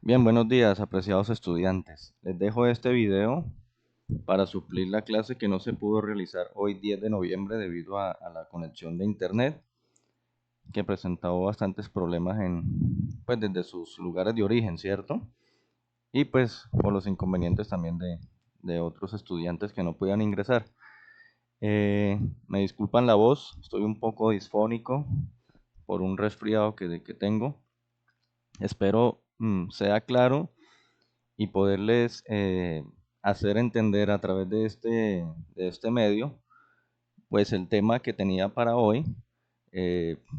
Bien, buenos días, apreciados estudiantes. Les dejo este video para suplir la clase que no se pudo realizar hoy 10 de noviembre debido a la conexión de internet que presentó bastantes problemas pues desde sus lugares de origen, ¿cierto? Y pues por los inconvenientes también de otros estudiantes que no podían ingresar. Me disculpan la voz, estoy un poco disfónico por un resfriado que tengo. Espero sea claro y poderles hacer entender a través de este medio, pues el tema que tenía para hoy.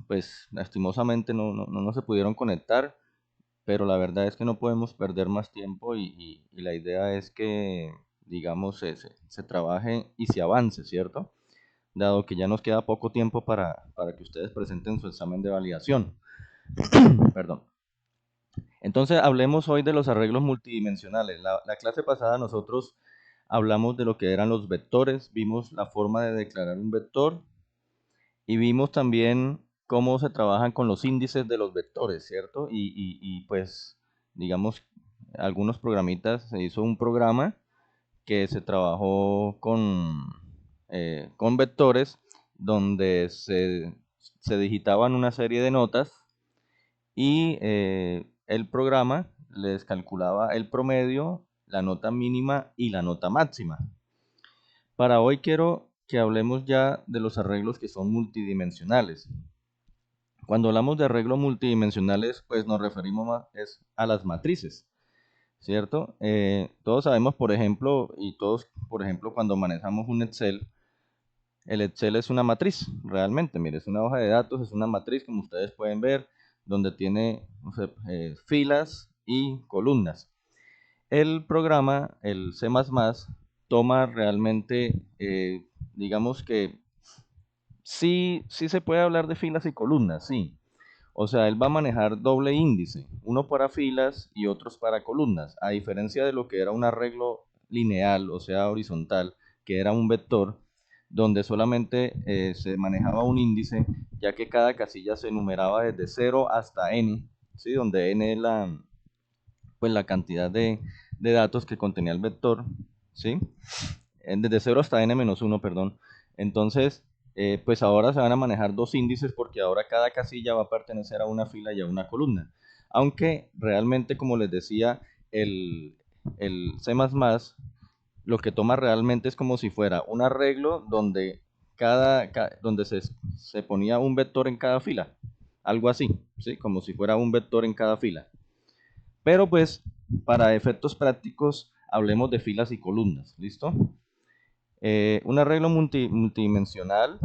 Pues lastimosamente no se pudieron conectar, pero la verdad es que no podemos perder más tiempo y la idea es que, digamos, se trabaje y se avance, ¿cierto? Dado que ya nos queda poco tiempo para que ustedes presenten su examen de validación. Perdón. Entonces hablemos hoy de los arreglos multidimensionales. La clase pasada nosotros hablamos de lo que eran los vectores, vimos la forma de declarar un vector y vimos también cómo se trabajan con los índices de los vectores, ¿cierto? Pues, digamos, algunos programitas, se hizo un programa que se trabajó con vectores donde se digitaban una serie de notas y el programa les calculaba el promedio, la nota mínima y la nota máxima. Para hoy quiero que hablemos ya de los arreglos que son multidimensionales. Cuando hablamos de arreglos multidimensionales, pues nos referimos más a las matrices, ¿cierto? Todos sabemos, por ejemplo, por ejemplo, cuando manejamos un Excel, el Excel es una matriz, realmente, mire, es una hoja de datos, es una matriz, como ustedes pueden ver, donde tiene, no sé, filas y columnas. El programa, el C++, toma realmente, digamos que sí se puede hablar de filas y columnas, sí. O sea, él va a manejar doble índice, uno para filas y otros para columnas, a diferencia de lo que era un arreglo lineal, o sea, horizontal, que era un vector, donde solamente se manejaba un índice, ya que cada casilla se numeraba desde 0 hasta n, ¿sí? Donde n es pues, la cantidad de datos que contenía el vector, ¿sí? Desde 0 hasta n-1, perdón. Entonces, pues ahora se van a manejar dos índices porque ahora cada casilla va a pertenecer a una fila y a una columna. Aunque realmente, como les decía, el C++ lo que toma realmente es como si fuera un arreglo donde, donde se ponía un vector en cada fila. Algo así, ¿sí? Como si fuera un vector en cada fila. Pero pues, para efectos prácticos, hablemos de filas y columnas, ¿listo? Un arreglo multidimensional,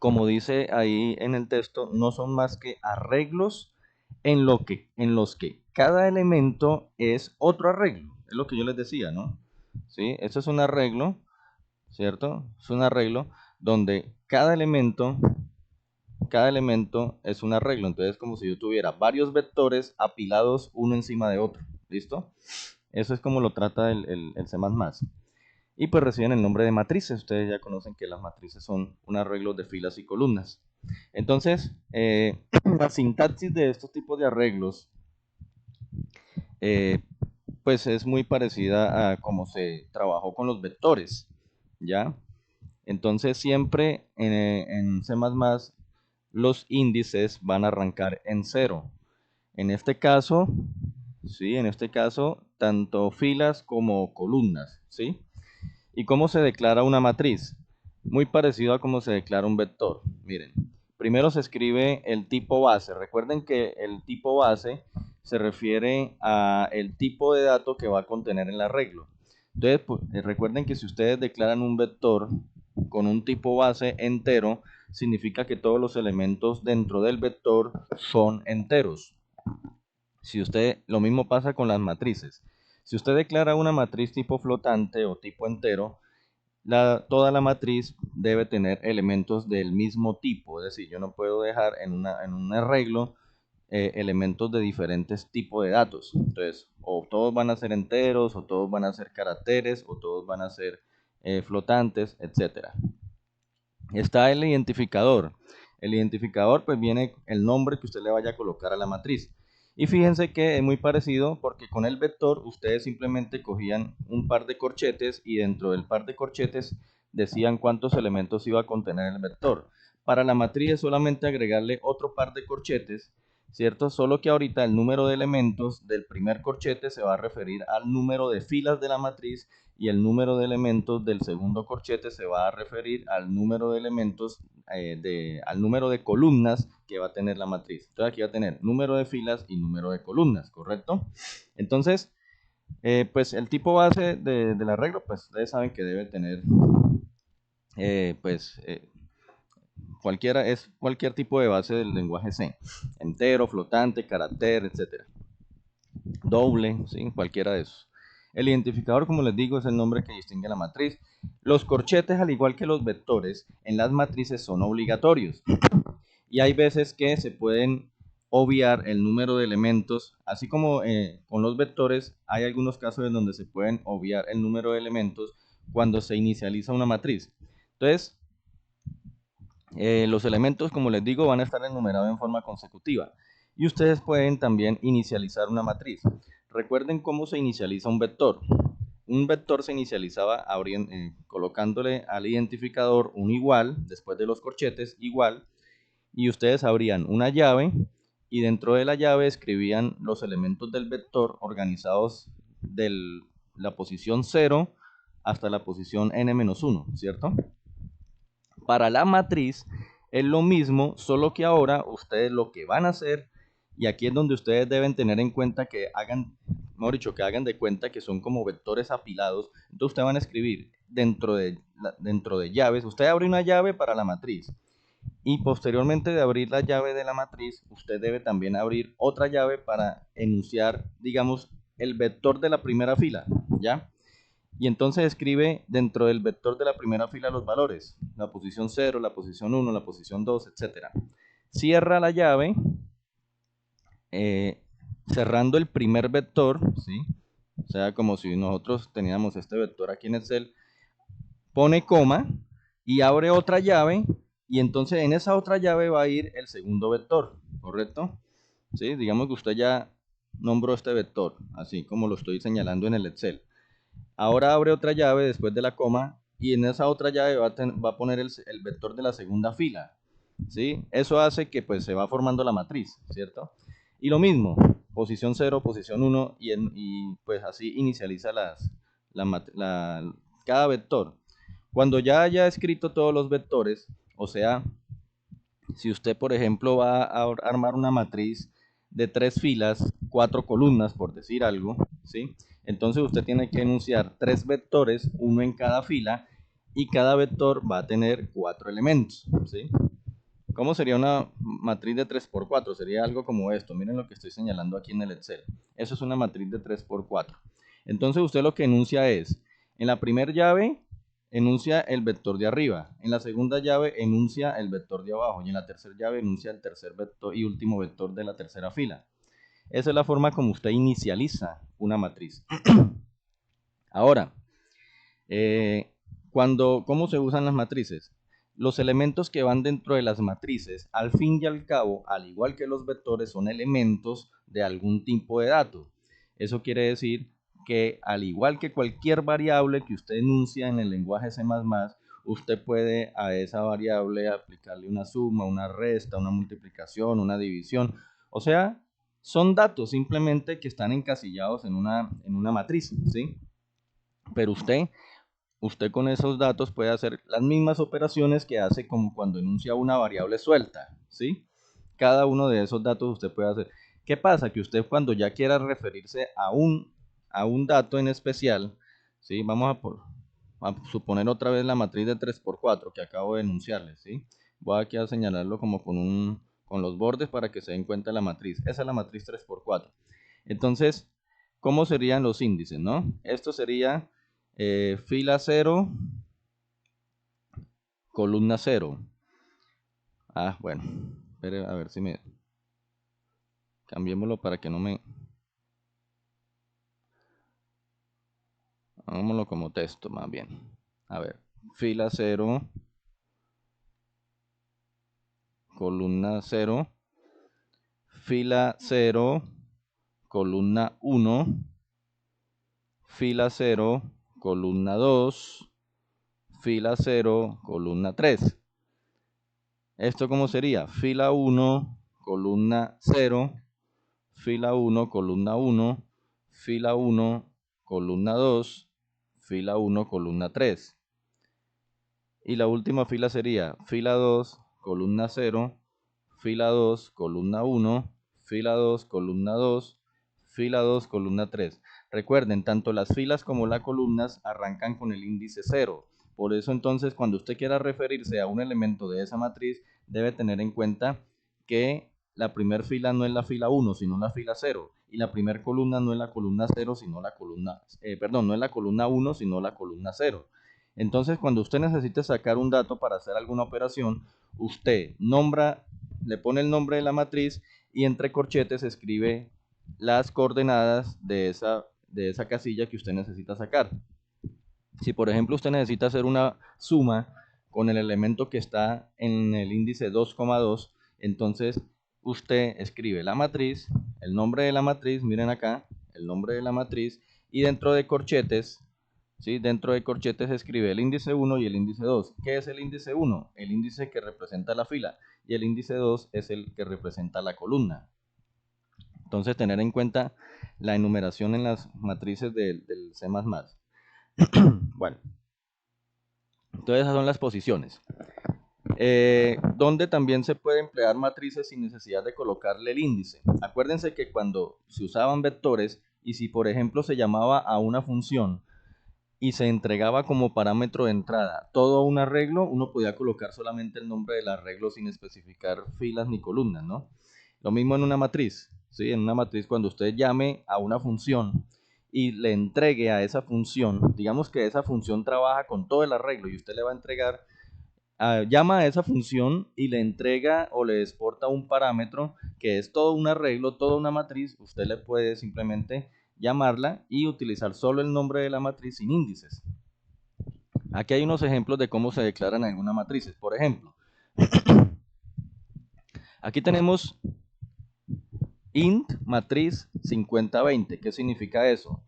como dice ahí en el texto, no son más que arreglos en los que cada elemento es otro arreglo. Es lo que yo les decía, ¿no? ¿Sí? Eso es un arreglo, ¿cierto? Es un arreglo donde cada elemento es un arreglo. Entonces, como si yo tuviera varios vectores apilados uno encima de otro. ¿Listo? Eso es como lo trata el C++. Y pues reciben el nombre de matrices. Ustedes ya conocen que las matrices son un arreglo de filas y columnas. Entonces, la sintaxis de estos tipos de arreglos, eh, pues es muy parecida a cómo se trabajó con los vectores, ¿ya? Entonces, siempre en C++ los índices van a arrancar en 0. En este caso, sí, en este caso, tanto filas como columnas, ¿sí? ¿Y cómo se declara una matriz? Muy parecido a cómo se declara un vector. Miren, primero se escribe el tipo base. Recuerden que el tipo base se refiere a el tipo de dato que va a contener el arreglo. Entonces, pues, recuerden que si ustedes declaran un vector con un tipo base entero, significa que todos los elementos dentro del vector son enteros. Si usted, lo mismo pasa con las matrices. Si usted declara una matriz tipo flotante o tipo entero, toda la matriz debe tener elementos del mismo tipo. Es decir, yo no puedo dejar en un arreglo elementos de diferentes tipos de datos. Entonces, o todos van a ser enteros, o todos van a ser caracteres, o todos van a ser flotantes, etcétera. Está el identificador. El identificador, pues viene el nombre que usted le vaya a colocar a la matriz. Y fíjense que es muy parecido porque con el vector ustedes simplemente cogían un par de corchetes y dentro del par de corchetes decían cuántos elementos iba a contener el vector. Para la matriz es solamente agregarle otro par de corchetes, ¿cierto? Solo que ahorita el número de elementos del primer corchete se va a referir al número de filas de la matriz y el número de elementos del segundo corchete se va a referir al número de elementos, al número de columnas que va a tener la matriz. Entonces aquí va a tener número de filas y número de columnas, ¿correcto? Entonces, pues el tipo base del arreglo, pues ustedes saben que debe tener, pues, cualquier tipo de base del lenguaje C. Entero, flotante, carácter, etcétera. Doble, ¿sí? Cualquiera de esos. El identificador, como les digo, es el nombre que distingue la matriz. Los corchetes, al igual que los vectores, en las matrices son obligatorios. Y hay veces que se pueden obviar el número de elementos, así como con los vectores, hay algunos casos en donde se pueden obviar el número de elementos cuando se inicializa una matriz. Entonces, los elementos, como les digo, van a estar enumerados en forma consecutiva. Y ustedes pueden también inicializar una matriz. Recuerden cómo se inicializa un vector. Un vector se inicializaba colocándole al identificador un igual, después de los corchetes, igual, y ustedes abrían una llave y dentro de la llave escribían los elementos del vector organizados de la posición 0 hasta la posición n-1, ¿cierto? Para la matriz es lo mismo, solo que ahora ustedes lo que van a hacer, y aquí es donde ustedes deben tener en cuenta que hagan, mejor dicho, que hagan de cuenta que son como vectores apilados. Entonces ustedes van a escribir dentro de llaves, usted abre una llave para la matriz, y posteriormente de abrir la llave de la matriz, usted debe también abrir otra llave para enunciar, digamos, el vector de la primera fila, ¿ya? Y entonces escribe dentro del vector de la primera fila los valores, la posición 0, la posición 1, la posición 2, etcétera. Cierra la llave, eh, cerrando el primer vector, ¿sí? O sea, como si nosotros teníamos este vector aquí en Excel, pone coma y abre otra llave y entonces en esa otra llave va a ir el segundo vector, ¿correcto? ¿Sí? Digamos que usted ya nombró este vector, así como lo estoy señalando en el Excel. Ahora abre otra llave después de la coma y en esa otra llave va a poner el vector de la segunda fila, ¿sí? Eso hace que pues se va formando la matriz, ¿cierto? Y lo mismo, posición 0, posición 1 y pues así inicializa cada vector. Cuando ya haya escrito todos los vectores, o sea, si usted, por ejemplo, va a armar una matriz de 3 filas, 4 columnas, por decir algo, ¿sí? Entonces usted tiene que enunciar 3 vectores, uno en cada fila, y cada vector va a tener 4 elementos, ¿sí? ¿Cómo sería una matriz de 3 por 4? Sería algo como esto. Miren lo que estoy señalando aquí en el Excel. Eso es una matriz de 3 por 4. Entonces usted lo que enuncia es, en la primera llave, enuncia el vector de arriba. En la segunda llave, enuncia el vector de abajo. Y en la tercera llave, enuncia el tercer vector y último vector de la tercera fila. Esa es la forma como usted inicializa una matriz. Ahora, eh, ¿cómo se usan las matrices? Los elementos que van dentro de las matrices, al fin y al cabo, al igual que los vectores, son elementos de algún tipo de dato. Eso quiere decir que al igual que cualquier variable que usted enuncia en el lenguaje C++, usted puede a esa variable aplicarle una suma, una resta, una multiplicación, una división. O sea, son datos simplemente que están encasillados en una matriz, ¿sí? Pero usted con esos datos puede hacer las mismas operaciones que hace como cuando enuncia una variable suelta, ¿sí? Cada uno de esos datos usted puede hacer. ¿Qué pasa? Que usted cuando ya quiera referirse a un dato en especial, ¿sí? Vamos a suponer otra vez la matriz de 3 por 4 que acabo de enunciarles, ¿sí? Voy aquí a señalarlo como con los bordes para que se den cuenta de la matriz. Esa es la matriz 3 por 4. Entonces, ¿cómo serían los índices, no? Esto sería fila 0, columna 0. Bueno, espere a ver si me... Cambiémoslo para que no me... Hagámoslo como texto, más bien. A ver, fila 0, columna 0, fila 0, columna 1, fila 0, columna 2, fila 0, columna 3. ¿Esto cómo sería? Fila 1, columna 0, fila 1, columna 1, fila 1, columna 2, fila 1, columna 3. Y la última fila sería fila 2, columna 0, fila 2, columna 1, fila 2, columna 2, fila 2, columna 3. Recuerden, tanto las filas como las columnas arrancan con el índice 0. Por eso entonces cuando usted quiera referirse a un elemento de esa matriz, debe tener en cuenta que la primera fila no es la fila 1, sino la fila 0. Y la primera columna no es la columna 0, sino la columna, no es la columna 1, sino la columna 0. Entonces, cuando usted necesite sacar un dato para hacer alguna operación, usted nombra, le pone el nombre de la matriz y entre corchetes escribe las coordenadas de esa casilla que usted necesita sacar. Si por ejemplo usted necesita hacer una suma con el elemento que está en el índice 2,2, entonces usted escribe la matriz, el nombre de la matriz, miren acá, el nombre de la matriz, y dentro de corchetes, ¿sí? Dentro de corchetes escribe el índice 1 y el índice 2. ¿Qué es el índice 1? El índice que representa la fila, y el índice 2 es el que representa la columna. Entonces tener en cuenta la enumeración en las matrices del C++. Bueno, entonces esas son las posiciones. Donde también se puede emplear matrices sin necesidad de colocarle el índice. Acuérdense que cuando se usaban vectores y si por ejemplo se llamaba a una función y se entregaba como parámetro de entrada todo un arreglo, uno podía colocar solamente el nombre del arreglo sin especificar filas ni columnas, ¿no? Lo mismo en una matriz, ¿sí? En una matriz cuando usted llame a una función y le entregue a esa función, digamos que esa función trabaja con todo el arreglo y usted le va a entregar, llama a esa función y le entrega o le exporta un parámetro que es todo un arreglo, toda una matriz, usted le puede simplemente llamarla y utilizar solo el nombre de la matriz sin índices. Aquí hay unos ejemplos de cómo se declaran algunas matrices. Por ejemplo, aquí tenemos int matriz 5020. ¿Qué significa eso?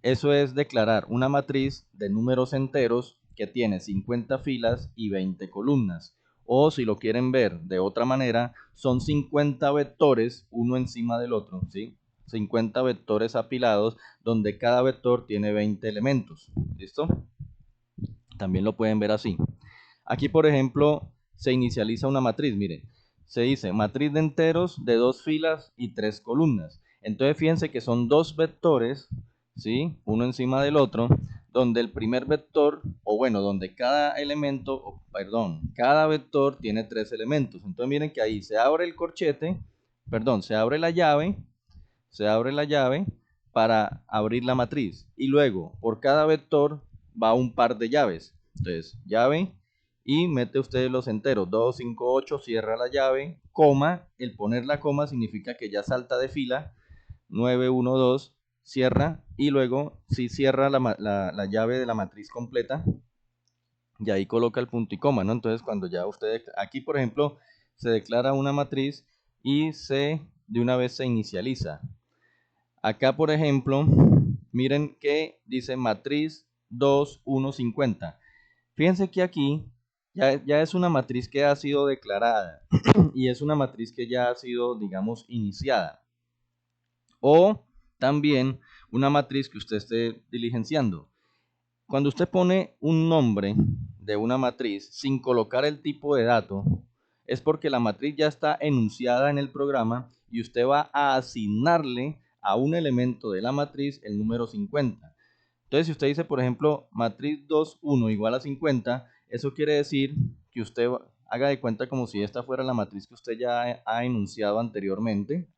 Eso es declarar una matriz de números enteros que tiene 50 filas y 20 columnas. O si lo quieren ver de otra manera, son 50 vectores uno encima del otro, ¿sí? 50 vectores apilados donde cada vector tiene 20 elementos. ¿Listo? También lo pueden ver así. Aquí, por ejemplo, se inicializa una matriz. Miren, se dice matriz de enteros de 2 filas y 3 columnas. Entonces, fíjense que son dos vectores, ¿sí? Uno encima del otro, donde el primer vector, o bueno, donde cada elemento, cada vector tiene 3 elementos. Entonces, miren que ahí se abre el corchete, se abre la llave, para abrir la matriz. Y luego, por cada vector va un par de llaves. Entonces, llave y mete usted los enteros. 2, 5, 8, cierra la llave, coma. El poner la coma significa que ya salta de fila. 9, 1, 2, cierra. Y luego, si cierra la llave de la matriz completa, y ahí coloca el punto y coma, ¿no? Entonces, cuando ya usted, aquí por ejemplo, se declara una matriz y de una vez se inicializa. Acá, por ejemplo, miren que dice matriz 2, 1, 50. Fíjense que aquí ya es una matriz que ha sido declarada y es una matriz que ya ha sido, digamos, iniciada. O también una matriz que usted esté diligenciando. Cuando usted pone un nombre de una matriz sin colocar el tipo de dato, es porque la matriz ya está enunciada en el programa y usted va a asignarle a un elemento de la matriz el número 50. Entonces, si usted dice, por ejemplo, matriz 2, 1 igual a 50, eso quiere decir que usted haga de cuenta como si esta fuera la matriz que usted ya ha enunciado anteriormente,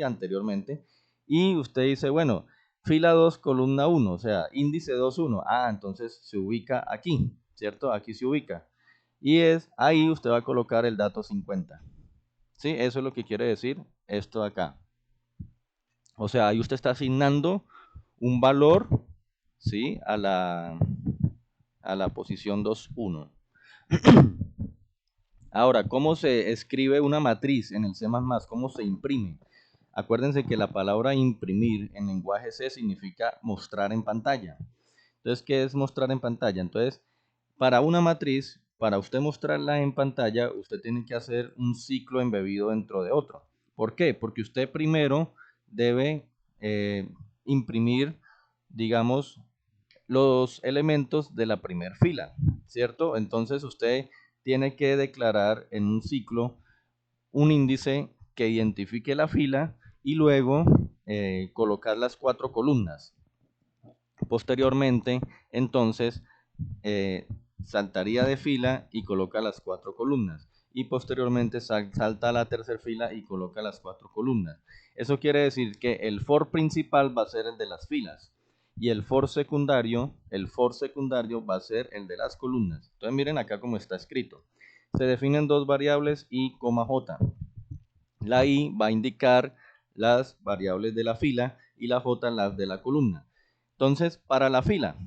anteriormente, y usted dice, bueno, fila 2, columna 1, o sea, índice 2, 1, entonces se ubica aquí, ¿cierto? Aquí se ubica. Y ahí usted va a colocar el dato 50. ¿Sí? Eso es lo que quiere decir esto de acá. O sea, ahí usted está asignando un valor, ¿sí? a la posición 2, 1. Ahora, ¿cómo se escribe una matriz en el C++? ¿Cómo se imprime? Acuérdense que la palabra imprimir en lenguaje C significa mostrar en pantalla. Entonces, ¿qué es mostrar en pantalla? Entonces, para una matriz, para usted mostrarla en pantalla, usted tiene que hacer un ciclo embebido dentro de otro. ¿Por qué? Porque usted primero debe imprimir, digamos, los elementos de la primera fila, ¿cierto? Entonces usted tiene que declarar en un ciclo un índice que identifique la fila y luego colocar las 4 columnas. Posteriormente, entonces, saltaría de fila y coloca las 4 columnas. Y posteriormente salta a la tercera fila y coloca las 4 columnas. Eso quiere decir que el for principal va a ser el de las filas. Y el for secundario va a ser el de las columnas. Entonces miren acá cómo está escrito. Se definen dos variables i, j. La i va a indicar las variables de la fila y la j las de la columna. Entonces, para la fila,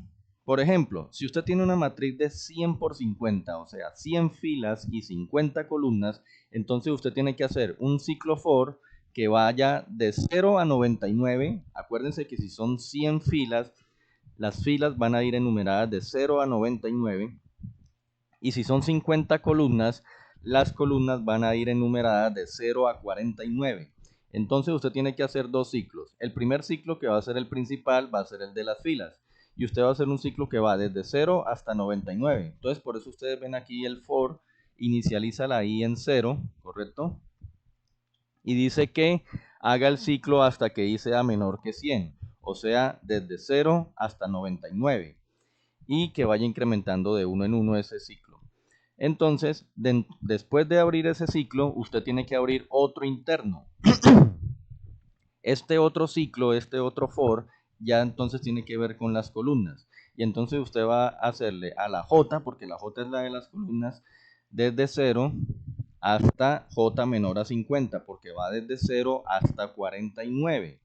por ejemplo, si usted tiene una matriz de 100 por 50, o sea, 100 filas y 50 columnas, entonces usted tiene que hacer un ciclo for que vaya de 0 a 99. Acuérdense que si son 100 filas, las filas van a ir enumeradas de 0 a 99. Y si son 50 columnas, las columnas van a ir enumeradas de 0 a 49. Entonces usted tiene que hacer dos ciclos. El primer ciclo, que va a ser el principal, va a ser el de las filas. Y usted va a hacer un ciclo que va desde 0 hasta 99. Entonces por eso ustedes ven aquí el for, inicializa la i en 0, ¿correcto? Y dice que haga el ciclo hasta que i sea menor que 100. O sea, desde 0 hasta 99. Y que vaya incrementando de uno en uno ese ciclo. Entonces, después de abrir ese ciclo, usted tiene que abrir otro interno. Este otro ciclo, este otro for, ya entonces tiene que ver con las columnas. Y entonces usted va a hacerle a la j, porque la j es la de las columnas, desde 0 hasta j menor a 50, porque va desde 0 hasta 49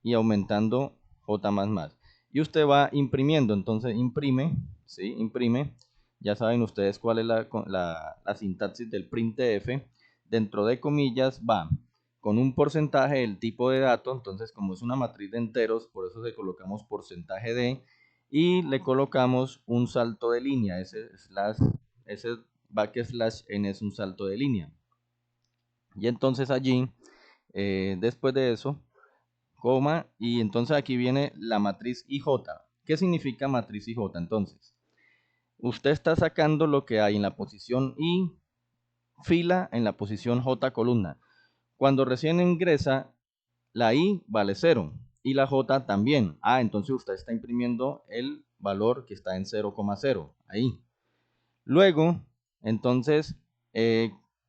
y aumentando j más más. Y usted va imprimiendo, entonces imprime, ¿sí? Imprime. Ya saben ustedes cuál es la sintaxis del printf. Dentro de comillas va con un porcentaje del tipo de dato, entonces como es una matriz de enteros, por eso le colocamos porcentaje de, y le colocamos un salto de línea, ese backslash n es un salto de línea. Y entonces allí, después de eso, coma, y entonces aquí viene la matriz IJ. ¿Qué significa matriz IJ? Entonces, usted está sacando lo que hay en la posición I fila, en la posición J columna. Cuando recién ingresa, la I vale 0 y la J también. Entonces usted está imprimiendo el valor que está en 0,0, ahí. Luego, entonces,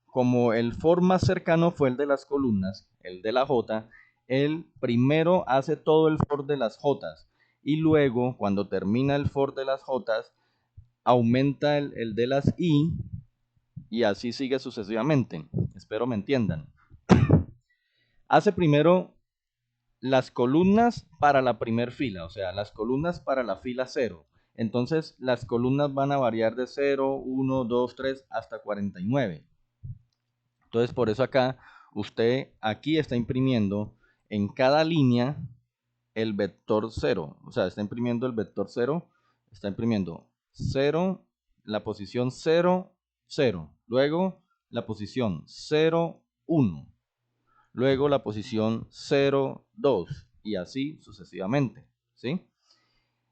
como el for más cercano fue el de las columnas, el de la J, él primero hace todo el for de las J y luego, cuando termina el for de las J, aumenta el de las I y así sigue sucesivamente. Espero me entiendan. Hace primero las columnas para la primer fila, o sea, las columnas para la fila 0. Entonces, las columnas van a variar de 0, 1, 2, 3 hasta 49. Entonces, por eso acá, usted aquí está imprimiendo en cada línea el vector 0. O sea, está imprimiendo el vector 0, está imprimiendo 0, la posición 0, 0. Luego, la posición 0, 1. Luego la posición 0, 2 y así sucesivamente, ¿sí?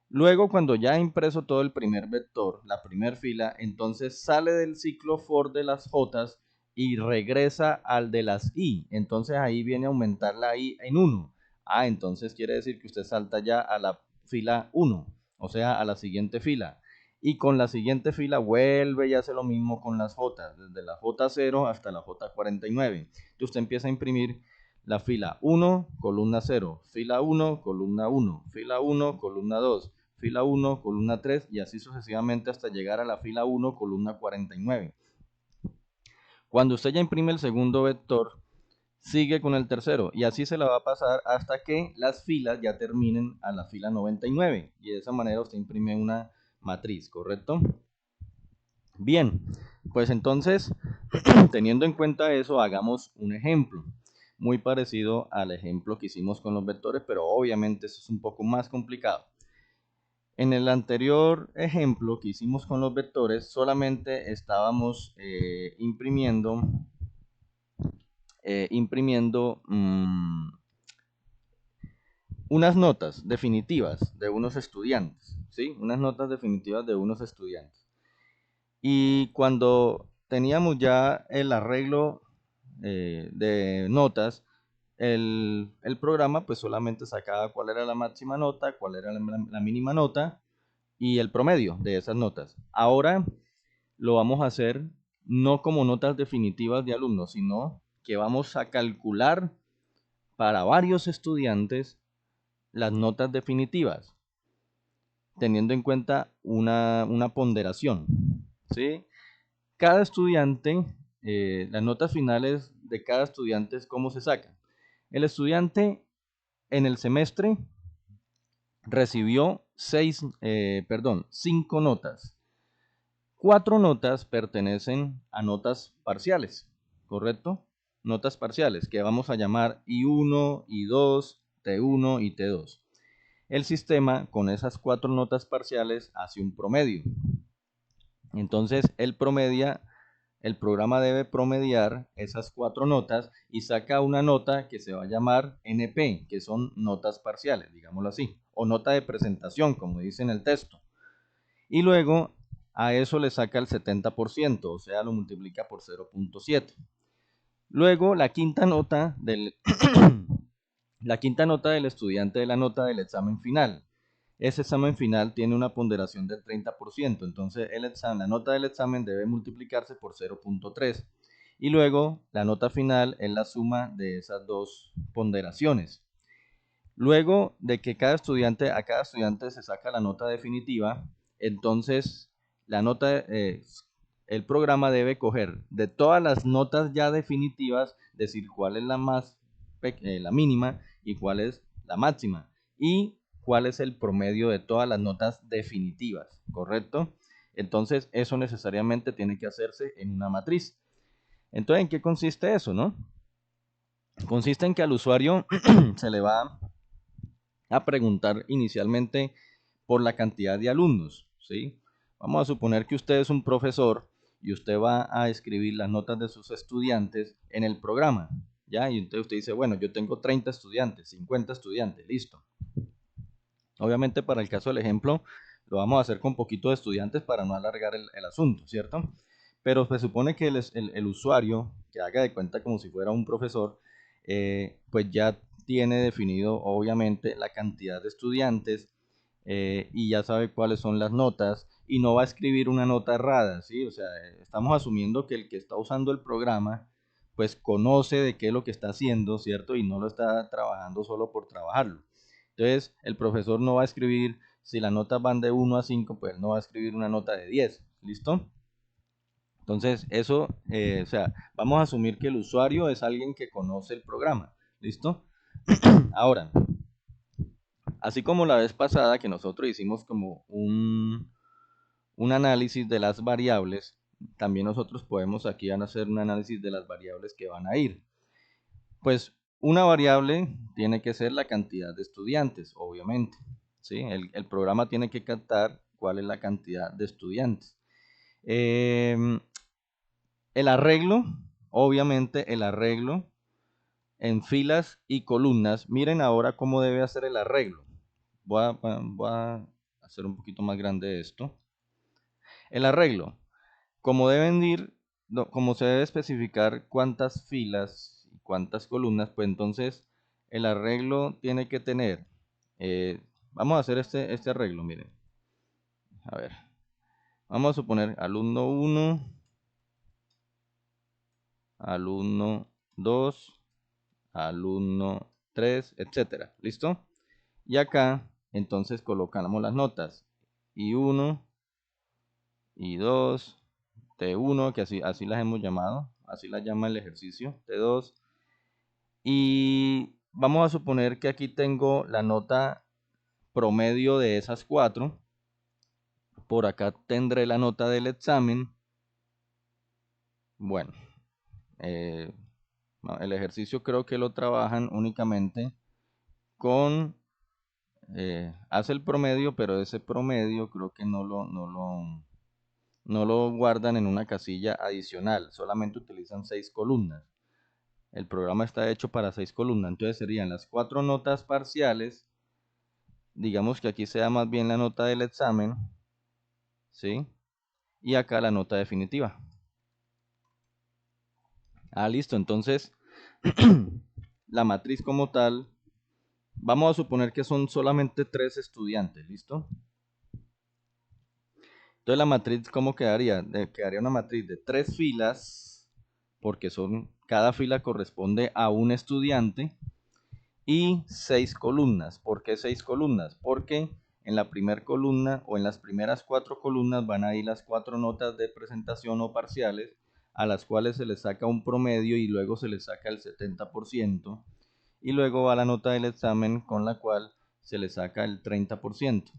Luego, cuando ya ha impreso todo el primer vector, la primera fila, entonces sale del ciclo for de las J y regresa al de las I. Entonces ahí viene a aumentar la I en 1. Entonces quiere decir que usted salta ya a la fila 1, o sea, a la siguiente fila. Y con la siguiente fila vuelve y hace lo mismo con las J, desde la J0 hasta la J49. Entonces usted empieza a imprimir la fila 1, columna 0, fila 1, columna 1, fila 1, columna 2, fila 1, columna 3 y así sucesivamente hasta llegar a la fila 1, columna 49. Cuando usted ya imprime el segundo vector, sigue con el tercero y así se la va a pasar hasta que las filas ya terminen a la fila 99 y de esa manera usted imprime una matriz, ¿correcto? Bien, pues entonces, teniendo en cuenta eso, hagamos un ejemplo. muy parecido al ejemplo que hicimos con los vectores, pero obviamente eso es un poco más complicado. En el anterior ejemplo que hicimos con los vectores, solamente estábamos imprimiendo unas notas definitivas de unos estudiantes, ¿sí? Unas notas definitivas de unos estudiantes. Y cuando teníamos ya el arreglo de notas, el programa pues solamente sacaba cuál era la máxima nota, cuál era la mínima nota y el promedio de esas notas. Ahora lo vamos a hacer no como notas definitivas de alumnos, sino que vamos a calcular para varios estudiantes las notas definitivas, teniendo en cuenta una ponderación, ¿sí? Cada estudiante, las notas finales de cada estudiante, ¿cómo se sacan? El estudiante en el semestre recibió 5 notas. 4 notas pertenecen a notas parciales, ¿correcto? Notas parciales que vamos a llamar I1, I2, T1 y T2. El sistema con esas 4 notas parciales hace un promedio. Entonces el programa debe promediar esas 4 notas y saca una nota que se va a llamar NP, que son notas parciales, digámoslo así, o nota de presentación, como dice en el texto. Y luego a eso le saca el 70%, o sea, lo multiplica por 0.7. Luego la quinta nota del estudiante de la nota del examen final. Ese examen final tiene una ponderación del 30%, entonces la nota del examen debe multiplicarse por 0.3. Y luego la nota final es la suma de esas dos ponderaciones. Luego de que a cada estudiante se saca la nota definitiva, entonces el programa debe coger de todas las notas ya definitivas, decir cuál es la mínima y cuál es la máxima y cuál es el promedio de todas las notas definitivas, ¿correcto? Entonces eso necesariamente tiene que hacerse en una matriz. Entonces, ¿en qué consiste eso, no? Consiste en que al usuario se le va a preguntar inicialmente por la cantidad de alumnos, ¿sí? Vamos a suponer que usted es un profesor y usted va a escribir las notas de sus estudiantes en el programa, ¿ya? Y entonces usted dice, bueno, yo tengo 30 estudiantes, 50 estudiantes, listo. Obviamente para el caso del ejemplo lo vamos a hacer con poquitos estudiantes para no alargar el asunto, ¿cierto? Pero se supone que el usuario, que haga de cuenta como si fuera un profesor, pues ya tiene definido obviamente la cantidad de estudiantes y ya sabe cuáles son las notas y no va a escribir una nota errada, ¿sí? O sea, estamos asumiendo que el que está usando el programa pues conoce de qué es lo que está haciendo, ¿cierto? Y no lo está trabajando solo por trabajarlo. Entonces, el profesor no va a escribir, si las notas van de 1 a 5, pues no va a escribir una nota de 10, ¿listo? Entonces, eso, o sea, vamos a asumir que el usuario es alguien que conoce el programa, ¿listo? Ahora, así como la vez pasada que nosotros hicimos como un análisis de las variables, también nosotros podemos aquí hacer un análisis de las variables que van a ir. Pues una variable tiene que ser la cantidad de estudiantes, obviamente, ¿sí? El programa tiene que captar cuál es la cantidad de estudiantes. El arreglo, obviamente el arreglo en filas y columnas. Miren ahora cómo debe hacer el arreglo. Voy a hacer un poquito más grande esto. El arreglo, como deben ir, como se debe especificar cuántas filas y cuántas columnas, pues entonces el arreglo tiene que tener, vamos a hacer este arreglo, miren. A ver, vamos a suponer alumno 1, alumno 2, alumno 3, etcétera. ¿Listo? Y acá, entonces colocamos las notas. I1, I2, T1, que así las hemos llamado. Así las llama el ejercicio. T2. Y vamos a suponer que aquí tengo la nota promedio de esas 4. Por acá tendré la nota del examen. Bueno, No, el ejercicio creo que lo trabajan únicamente con, hace el promedio, pero ese promedio creo que no lo guardan en una casilla adicional, solamente utilizan 6 columnas. El programa está hecho para 6 columnas, entonces serían las 4 notas parciales, digamos que aquí sea más bien la nota del examen, ¿sí? Y acá la nota definitiva. Ah, listo, entonces la matriz como tal, vamos a suponer que son solamente 3 estudiantes, ¿listo? Entonces la matriz, ¿cómo quedaría? Quedaría una matriz de 3 filas, porque cada fila corresponde a un estudiante, y 6 columnas. ¿Por qué 6 columnas? Porque en la primera columna o en las primeras 4 columnas van a ir las 4 notas de presentación o parciales, a las cuales se les saca un promedio y luego se les saca el 70%, y luego va la nota del examen con la cual se le saca el 30%.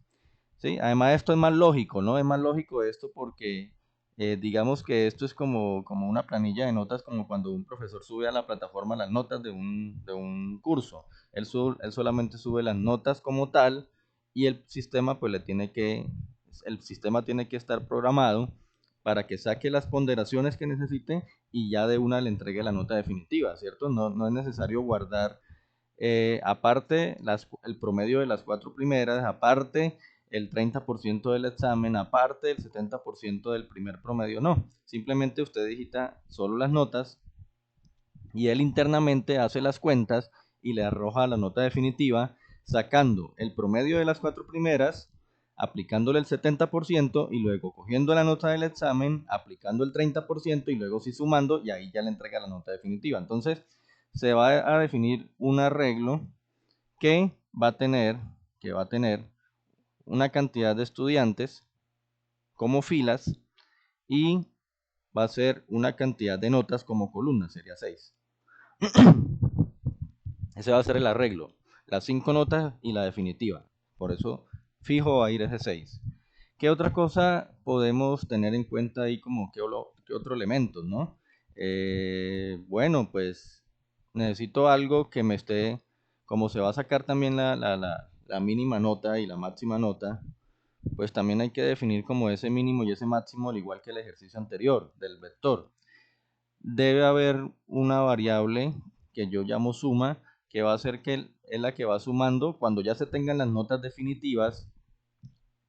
¿Sí? Además esto es más lógico, ¿no? Es más lógico esto porque digamos que esto es como una planilla de notas, como cuando un profesor sube a la plataforma las notas de un curso. Él solamente sube las notas como tal, y el sistema pues el sistema tiene que estar programado para que saque las ponderaciones que necesite y ya de una le entregue la nota definitiva, ¿cierto? No es necesario guardar aparte el promedio de las 4 primeras, aparte el 30% del examen, aparte el 70% del primer promedio. No, simplemente usted digita solo las notas y él internamente hace las cuentas y le arroja la nota definitiva, sacando el promedio de las 4 primeras, aplicándole el 70% y luego cogiendo la nota del examen, aplicando el 30% y luego sí sumando, y ahí ya le entrega la nota definitiva. Entonces se va a definir un arreglo que va a tener, que va a tener una cantidad de estudiantes como filas, y va a ser una cantidad de notas como columnas, sería 6. Ese va a ser el arreglo, las 5 notas y la definitiva. Por eso fijo va a ir ese 6. ¿Qué otra cosa podemos tener en cuenta ahí, como qué otro elemento, ¿no? Bueno, pues necesito algo que me esté, como se va a sacar también la mínima nota y la máxima nota, pues también hay que definir como ese mínimo y ese máximo, al igual que el ejercicio anterior del vector. Debe haber una variable que yo llamo suma, que va a ser que es la que va sumando cuando ya se tengan las notas definitivas,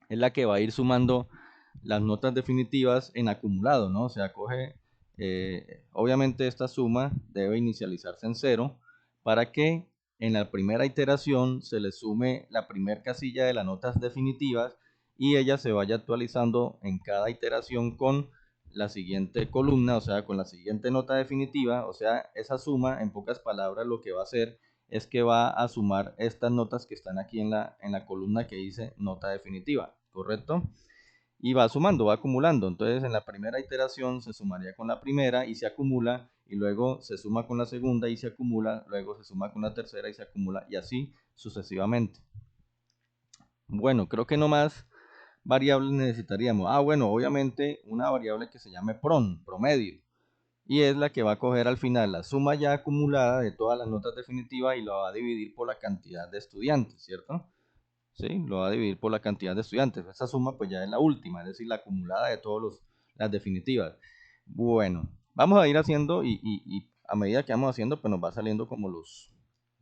es la que va a ir sumando las notas definitivas en acumulado, ¿no? O sea, obviamente esta suma debe inicializarse en 0 para que en la primera iteración se le sume la primera casilla de las notas definitivas y ella se vaya actualizando en cada iteración con la siguiente columna, o sea, con la siguiente nota definitiva. O sea, esa suma, en pocas palabras, lo que va a hacer es que va a sumar estas notas que están aquí en la columna que dice nota definitiva, ¿correcto? Y va sumando, va acumulando. Entonces en la primera iteración se sumaría con la primera y se acumula, y luego se suma con la segunda y se acumula, luego se suma con la tercera y se acumula, y así sucesivamente. Bueno, creo que no más variables necesitaríamos. Bueno, obviamente una variable que se llame promedio, y es la que va a coger al final la suma ya acumulada de todas las notas definitivas y la va a dividir por la cantidad de estudiantes, ¿cierto? ¿Sí? Lo va a dividir por la cantidad de estudiantes. Esa suma pues ya es la última, es decir, la acumulada de todas las definitivas. Bueno, vamos a ir haciendo y a medida que vamos haciendo pues nos va saliendo como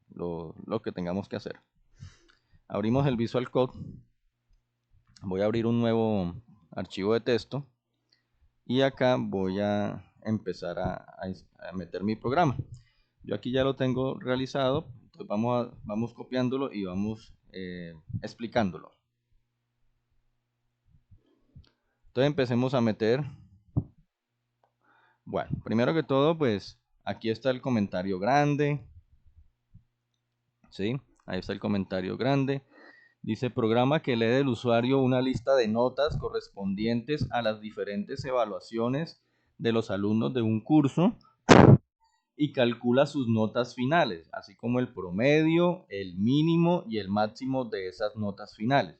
lo que tengamos que hacer. Abrimos el Visual Code. Voy a abrir un nuevo archivo de texto y acá voy a empezar a meter mi programa. Yo aquí ya lo tengo realizado, entonces vamos copiándolo y vamos explicándolo. Entonces empecemos a meter. Bueno, primero que todo, pues aquí está el comentario grande. ¿Sí? Ahí está el comentario grande. Dice: programa que lee del usuario una lista de notas correspondientes a las diferentes evaluaciones de los alumnos de un curso y calcula sus notas finales, así como el promedio, el mínimo y el máximo de esas notas finales.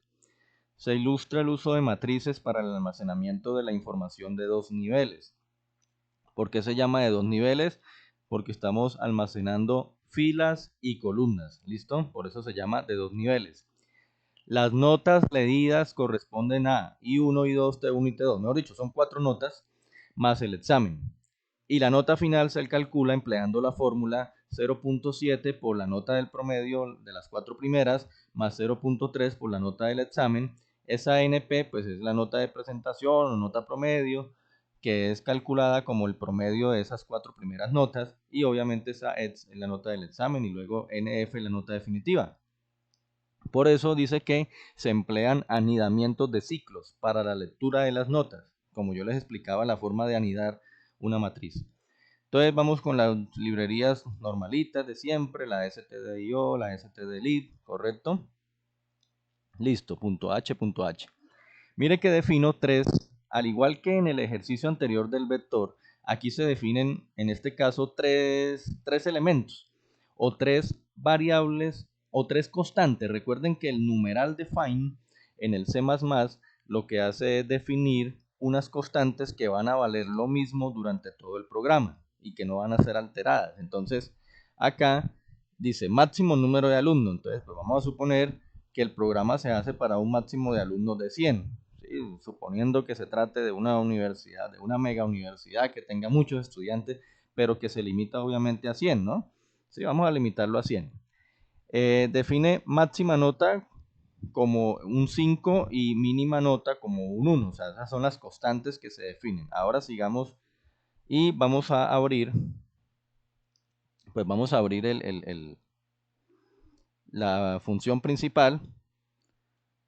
Se ilustra el uso de matrices para el almacenamiento de la información de 2 niveles. ¿Por qué se llama de 2 niveles? porque estamos almacenando filas y columnas, ¿listo? Por eso se llama de 2 niveles. Las notas leídas corresponden a I1, I2, T1 y T2. Mejor dicho, son 4 notas más el examen. Y la nota final se calcula empleando la fórmula 0.7 por la nota del promedio de las 4 primeras más 0.3 por la nota del examen. Esa NP pues es la nota de presentación o nota promedio, que es calculada como el promedio de esas 4 primeras notas, y obviamente esa es la nota del examen, y luego NF la nota definitiva. Por eso dice que se emplean anidamientos de ciclos para la lectura de las notas, como yo les explicaba la forma de anidar una matriz. Entonces vamos con las librerías normalitas de siempre, la stdio, la stdlib, ¿correcto? Listo, .h. Mire que defino 3, al igual que en el ejercicio anterior del vector, aquí se definen en este caso tres elementos o 3 variables o 3 constantes. Recuerden que el numeral define en el C++ lo que hace es definir unas constantes que van a valer lo mismo durante todo el programa y que no van a ser alteradas. Entonces acá dice máximo número de alumnos. Entonces pues vamos a suponer que el programa se hace para un máximo de alumnos de 100. ¿Sí? Suponiendo que se trate de una universidad, de una mega universidad que tenga muchos estudiantes, pero que se limita obviamente a 100, ¿no? Sí, vamos a limitarlo a 100. Define máxima nota como un 5 y mínima nota como un 1. O sea, esas son las constantes que se definen. Ahora sigamos y vamos a abrir, pues vamos a abrir la función principal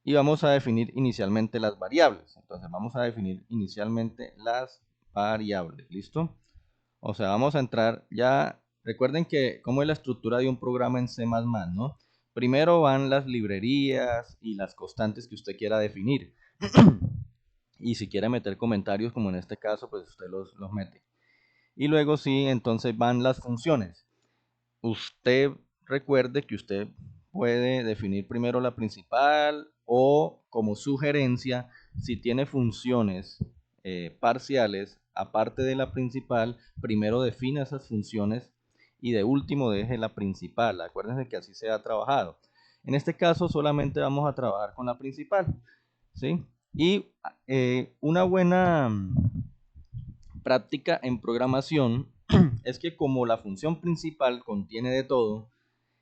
y vamos a definir inicialmente las variables. Entonces vamos a definir inicialmente las variables, ¿listo? O sea, vamos a entrar ya, recuerden que cómo es la estructura de un programa en C++, ¿no? Primero van las librerías y las constantes que usted quiera definir. Y si quiere meter comentarios, como en este caso, pues usted los mete. Y luego sí, entonces van las funciones. Usted recuerde que usted puede definir primero la principal o como sugerencia, si tiene funciones parciales, aparte de la principal, primero defina esas funciones y de último deje la principal. Acuérdense que así se ha trabajado. En este caso solamente vamos a trabajar con la principal, ¿sí? Y una buena práctica en programación es que como la función principal contiene de todo,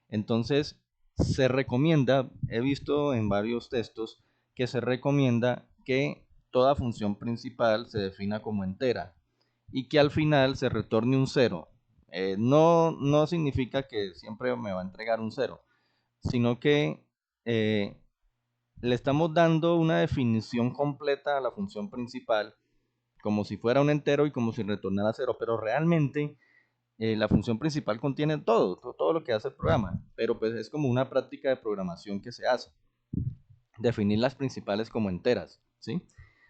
entonces se recomienda, he visto en varios textos que se recomienda que toda función principal se defina como entera y que al final se retorne un 0. No significa que siempre me va a entregar un 0, sino que eh, le estamos dando una definición completa a la función principal como si fuera un entero y como si retornara 0, pero realmente la función principal contiene todo lo que hace el programa, pero pues es como una práctica de programación que se hace. Definir las principales como enteras, ¿sí?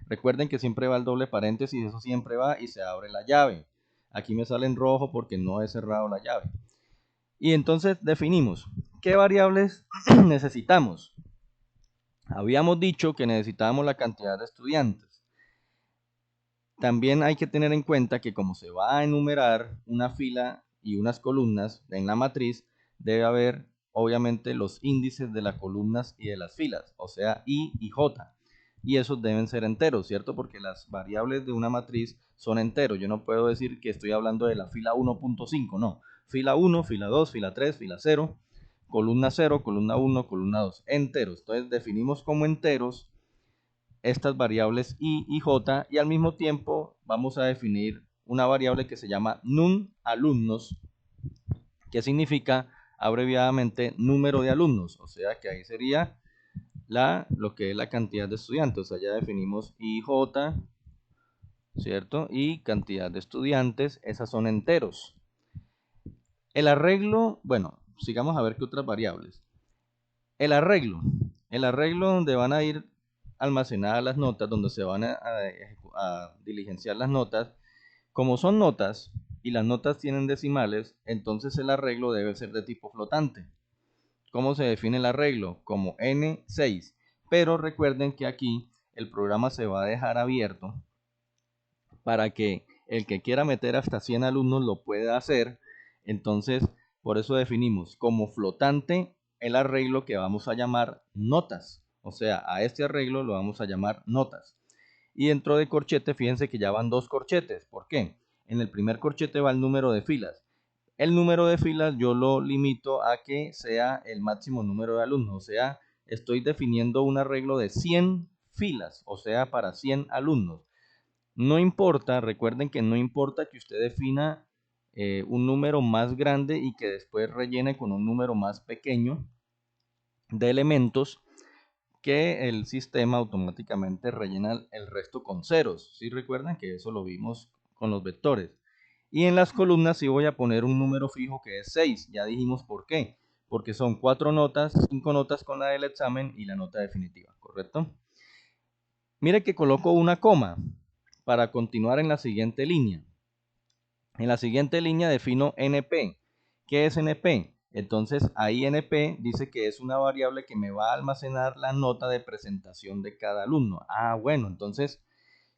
Recuerden que siempre va el doble paréntesis, eso siempre va y se abre la llave. Aquí me sale en rojo porque no he cerrado la llave. Y entonces definimos qué variables necesitamos. Habíamos dicho que necesitábamos la cantidad de estudiantes. También hay que tener en cuenta que como se va a enumerar una fila y unas columnas en la matriz, debe haber obviamente los índices de las columnas y de las filas, o sea, I y J. Y esos deben ser enteros, ¿cierto? Porque las variables de una matriz son enteros. Yo no puedo decir que estoy hablando de la fila 1.5, no. Fila 1, fila 2, fila 3, fila 0, columna 1, columna 2, enteros. Entonces definimos como enteros estas variables i y j, y al mismo tiempo vamos a definir una variable que se llama num alumnos, que significa abreviadamente número de alumnos, o sea que ahí sería lo que es la cantidad de estudiantes. O sea, ya definimos ij, ¿cierto? Y cantidad de estudiantes, esas son enteros. El arreglo, bueno, sigamos a ver qué otras variables. El arreglo, el arreglo donde van a ir almacenadas las notas, donde se van a diligenciar las notas, como son notas y las notas tienen decimales, entonces el arreglo debe ser de tipo flotante. ¿Cómo se define el arreglo? Como N6. Pero recuerden que aquí el programa se va a dejar abierto para que el que quiera meter hasta 100 alumnos lo pueda hacer, Entonces, por eso definimos como flotante el arreglo que vamos a llamar notas. O sea, a este arreglo lo vamos a llamar notas. Y dentro de corchete, fíjense que ya van dos corchetes. ¿Por qué? En el primer corchete va el número de filas. El número de filas yo lo limito a que sea el máximo número de alumnos. O sea, estoy definiendo un arreglo de 100 filas, o sea, para 100 alumnos. No importa, recuerden que no importa que usted defina un número más grande y que después rellene con un número más pequeño de elementos, que el sistema automáticamente rellena el resto con ceros. ¿Sí recuerdan que eso lo vimos con los vectores? Y en las columnas sí voy a poner un número fijo que es 6. Ya dijimos por qué. Porque son 4 notas, 5 notas con la del examen y la nota definitiva, ¿correcto? Mire que coloco una coma para continuar en la siguiente línea. En la siguiente línea defino NP. ¿Qué es NP? Entonces ahí NP dice que es una variable que me va a almacenar la nota de presentación de cada alumno. Ah, bueno, entonces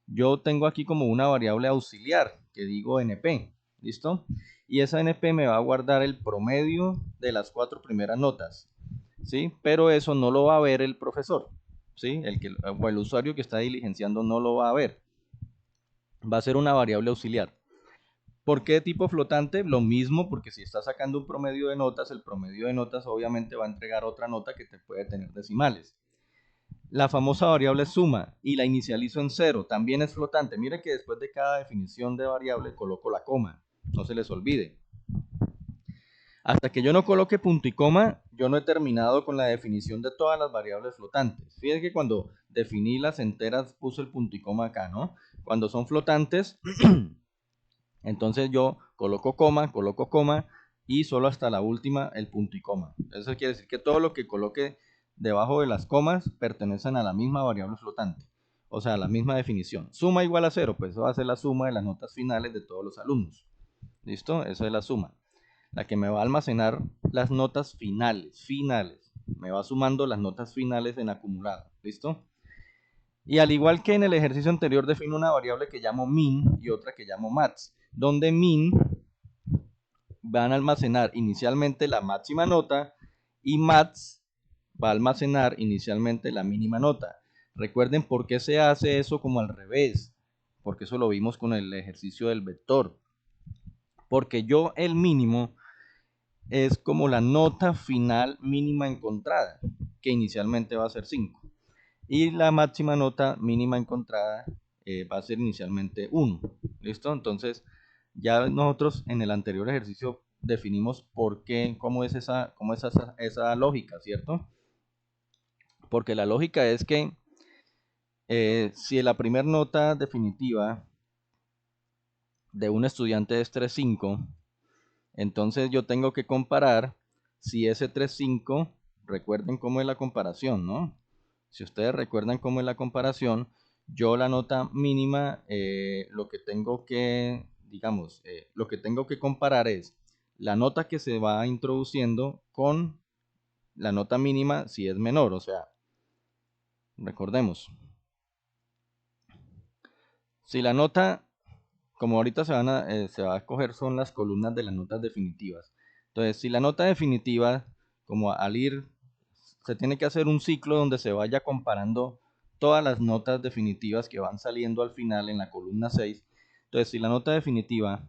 yo tengo aquí como una variable auxiliar que digo NP. ¿Listo? Y esa NP me va a guardar el promedio de las 4 primeras notas. ¿Sí? Pero eso no lo va a ver el profesor. ¿Sí? O el usuario que está diligenciando no lo va a ver. Va a ser una variable auxiliar. ¿Por qué tipo flotante? Lo mismo, porque si estás sacando un promedio de notas, el promedio de notas obviamente va a entregar otra nota que te puede tener decimales. La famosa variable suma y la inicializo en 0, también es flotante. Mire que después de cada definición de variable coloco la coma, no se les olvide. Hasta que yo no coloque punto y coma, yo no he terminado con la definición de todas las variables flotantes. Fíjense que cuando definí las enteras puse el punto y coma acá, ¿no? Cuando son flotantes, entonces yo coloco coma y solo hasta la última el punto y coma. Eso quiere decir que todo lo que coloque debajo de las comas pertenecen a la misma variable flotante, o sea, a la misma definición. Suma igual a 0, pues eso va a ser la suma de las notas finales de todos los alumnos. ¿Listo? Eso es la suma. La que me va a almacenar las notas finales. Me va sumando las notas finales en acumulado. ¿Listo? Y al igual que en el ejercicio anterior, defino una variable que llamo min y otra que llamo max, donde min van a almacenar inicialmente la máxima nota y max va a almacenar inicialmente la mínima nota. Recuerden por qué se hace eso como al revés, porque eso lo vimos con el ejercicio del vector. Porque yo el mínimo es como la nota final mínima encontrada, que inicialmente va a ser 5. Y la máxima nota mínima encontrada va a ser inicialmente 1. ¿Listo? Entonces, ya nosotros en el anterior ejercicio definimos por qué, cómo es esa lógica, ¿cierto? Porque la lógica es que si la primera nota definitiva de un estudiante es 3.5, entonces yo tengo que comparar si ese 3.5, recuerden cómo es la comparación, ¿no? Si ustedes recuerdan cómo es la comparación, yo la nota mínima, lo que tengo que, digamos, lo que tengo que comparar es la nota que se va introduciendo con la nota mínima si es menor. O sea, recordemos, si la nota, como ahorita se va a escoger son las columnas de las notas definitivas. Entonces, si la nota definitiva, como al ir, se tiene que hacer un ciclo donde se vaya comparando todas las notas definitivas que van saliendo al final en la columna 6. Entonces, si la nota definitiva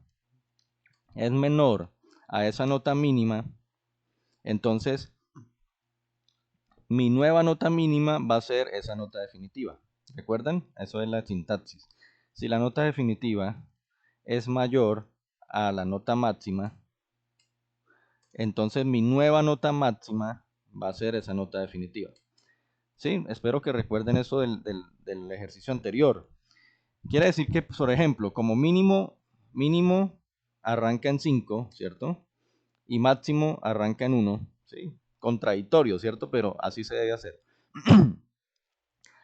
es menor a esa nota mínima, entonces mi nueva nota mínima va a ser esa nota definitiva. ¿Recuerdan? Eso es la sintaxis. Si la nota definitiva es mayor a la nota máxima, entonces mi nueva nota máxima va a ser esa nota definitiva. Sí, espero que recuerden eso del ejercicio anterior. Quiere decir que, por ejemplo, como mínimo arranca en 5, ¿cierto? Y máximo arranca en 1, ¿sí? Contradictorio, ¿cierto? Pero así se debe hacer.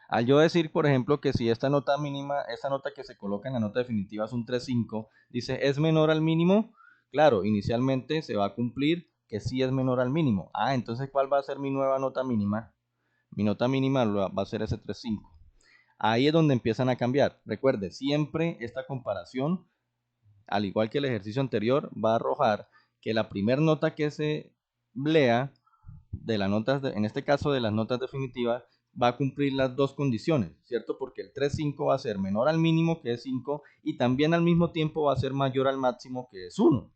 Al yo decir, por ejemplo, que si esta nota mínima, esta nota que se coloca en la nota definitiva es un 3.5, dice, ¿es menor al mínimo? Claro, inicialmente se va a cumplir que sí es menor al mínimo. Ah, entonces, ¿cuál va a ser mi nueva nota mínima? Mi nota mínima va a ser ese 3.5. Ahí es donde empiezan a cambiar. Recuerde, siempre esta comparación, al igual que el ejercicio anterior, va a arrojar que la primera nota que se lea de las notas, en este caso de las notas definitivas, va a cumplir las dos condiciones, ¿cierto? Porque el 3,5 va a ser menor al mínimo, que es 5, y también al mismo tiempo va a ser mayor al máximo, que es 1.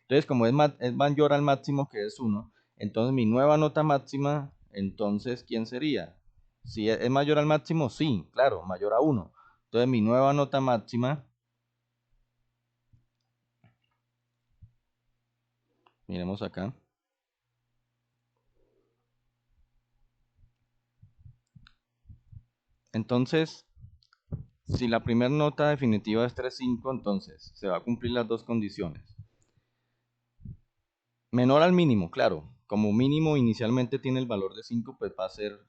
Entonces, como es mayor al máximo, que es 1, entonces mi nueva nota máxima, entonces, ¿quién sería? Si es mayor al máximo, sí, claro, mayor a 1. Entonces, mi nueva nota máxima, miremos acá. Entonces, si la primera nota definitiva es 3,5, entonces se va a cumplir las dos condiciones. Menor al mínimo, claro. Como mínimo inicialmente tiene el valor de 5, pues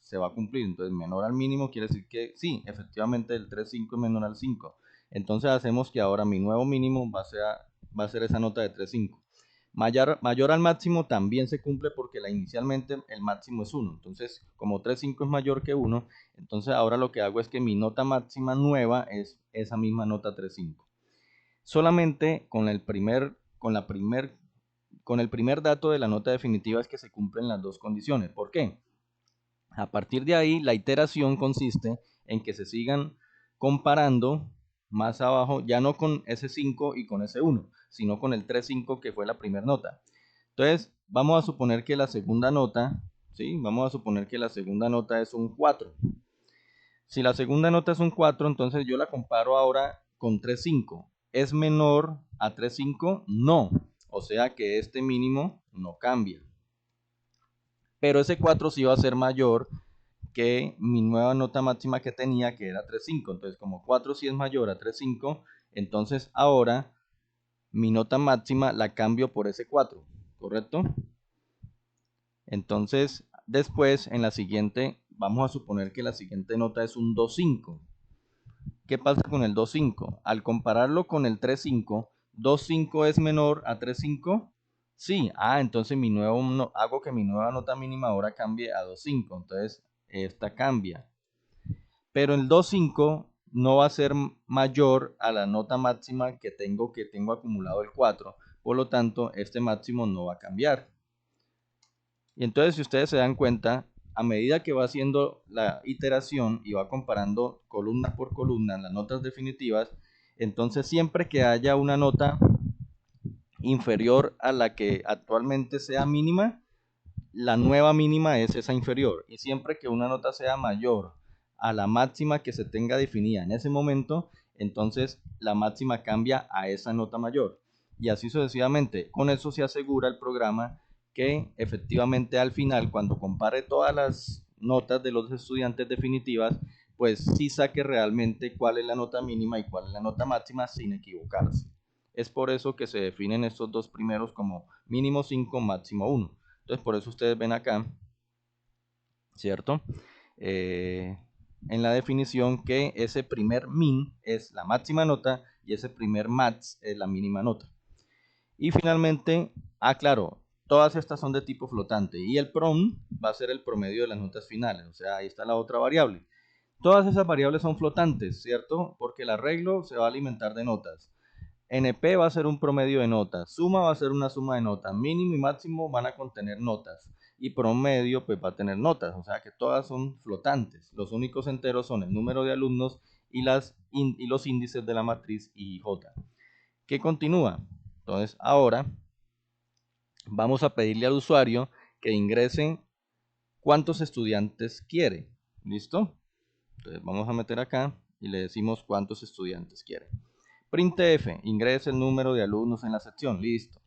se va a cumplir. Entonces, menor al mínimo quiere decir que sí, efectivamente el 3,5 es menor al 5. Entonces hacemos que ahora mi nuevo mínimo va a ser esa nota de 3,5. Mayor al máximo también se cumple porque inicialmente el máximo es 1. Entonces, como 3,5 es mayor que 1, entonces ahora lo que hago es que mi nota máxima nueva es esa misma nota 3,5. Solamente con el primer dato de la nota definitiva es que se cumplen las dos condiciones. ¿Por qué? A partir de ahí, la iteración consiste en que se sigan comparando más abajo, ya no con ese 5 y con ese 1, sino con el 3,5 que fue la primera nota. Entonces, vamos a suponer que la segunda nota, ¿sí? Vamos a suponer que la segunda nota es un 4. Si la segunda nota es un 4, entonces yo la comparo ahora con 3,5. ¿Es menor a 3,5? No. O sea que este mínimo no cambia. Pero ese 4 sí va a ser mayor que mi nueva nota máxima que tenía, que era 3,5. Entonces, como 4 sí es mayor a 3,5, entonces ahora mi nota máxima la cambio por ese 4, ¿correcto? Entonces, después, en la siguiente, vamos a suponer que la siguiente nota es un 2,5. ¿Qué pasa con el 2,5? Al compararlo con el 3,5, ¿2,5 es menor a 3,5? Sí. Entonces hago que mi nueva nota mínima ahora cambie a 2,5. Entonces, esta cambia. Pero el 2,5 no va a ser mayor a la nota máxima que tengo acumulado el 4. Por lo tanto, este máximo no va a cambiar. Y entonces, si ustedes se dan cuenta, a medida que va haciendo la iteración y va comparando columna por columna las notas definitivas, entonces siempre que haya una nota inferior a la que actualmente sea mínima, la nueva mínima es esa inferior. Y siempre que una nota sea mayor a la máxima que se tenga definida en ese momento, entonces la máxima cambia a esa nota mayor. Y así sucesivamente. Con eso se asegura el programa que efectivamente al final, cuando compare todas las notas de los estudiantes definitivas, pues sí saque realmente cuál es la nota mínima y cuál es la nota máxima sin equivocarse. Es por eso que se definen estos dos primeros como mínimo 5, máximo 1. Entonces, por eso ustedes ven acá, ¿cierto? En la definición que ese primer min es la máxima nota y ese primer max es la mínima nota. Y finalmente, claro, todas estas son de tipo flotante y el prom va a ser el promedio de las notas finales, o sea, ahí está la otra variable. Todas esas variables son flotantes, ¿cierto? Porque el arreglo se va a alimentar de notas. NP va a ser un promedio de notas, suma va a ser una suma de notas, mínimo y máximo van a contener notas y promedio pues va a tener notas, o sea que todas son flotantes. Los únicos enteros son el número de alumnos y los índices de la matriz IJ. ¿Qué continúa? Entonces ahora vamos a pedirle al usuario que ingrese cuántos estudiantes quiere. ¿Listo? Entonces vamos a meter acá y le decimos cuántos estudiantes quiere. Printf, ingrese el número de alumnos en la sección, listo.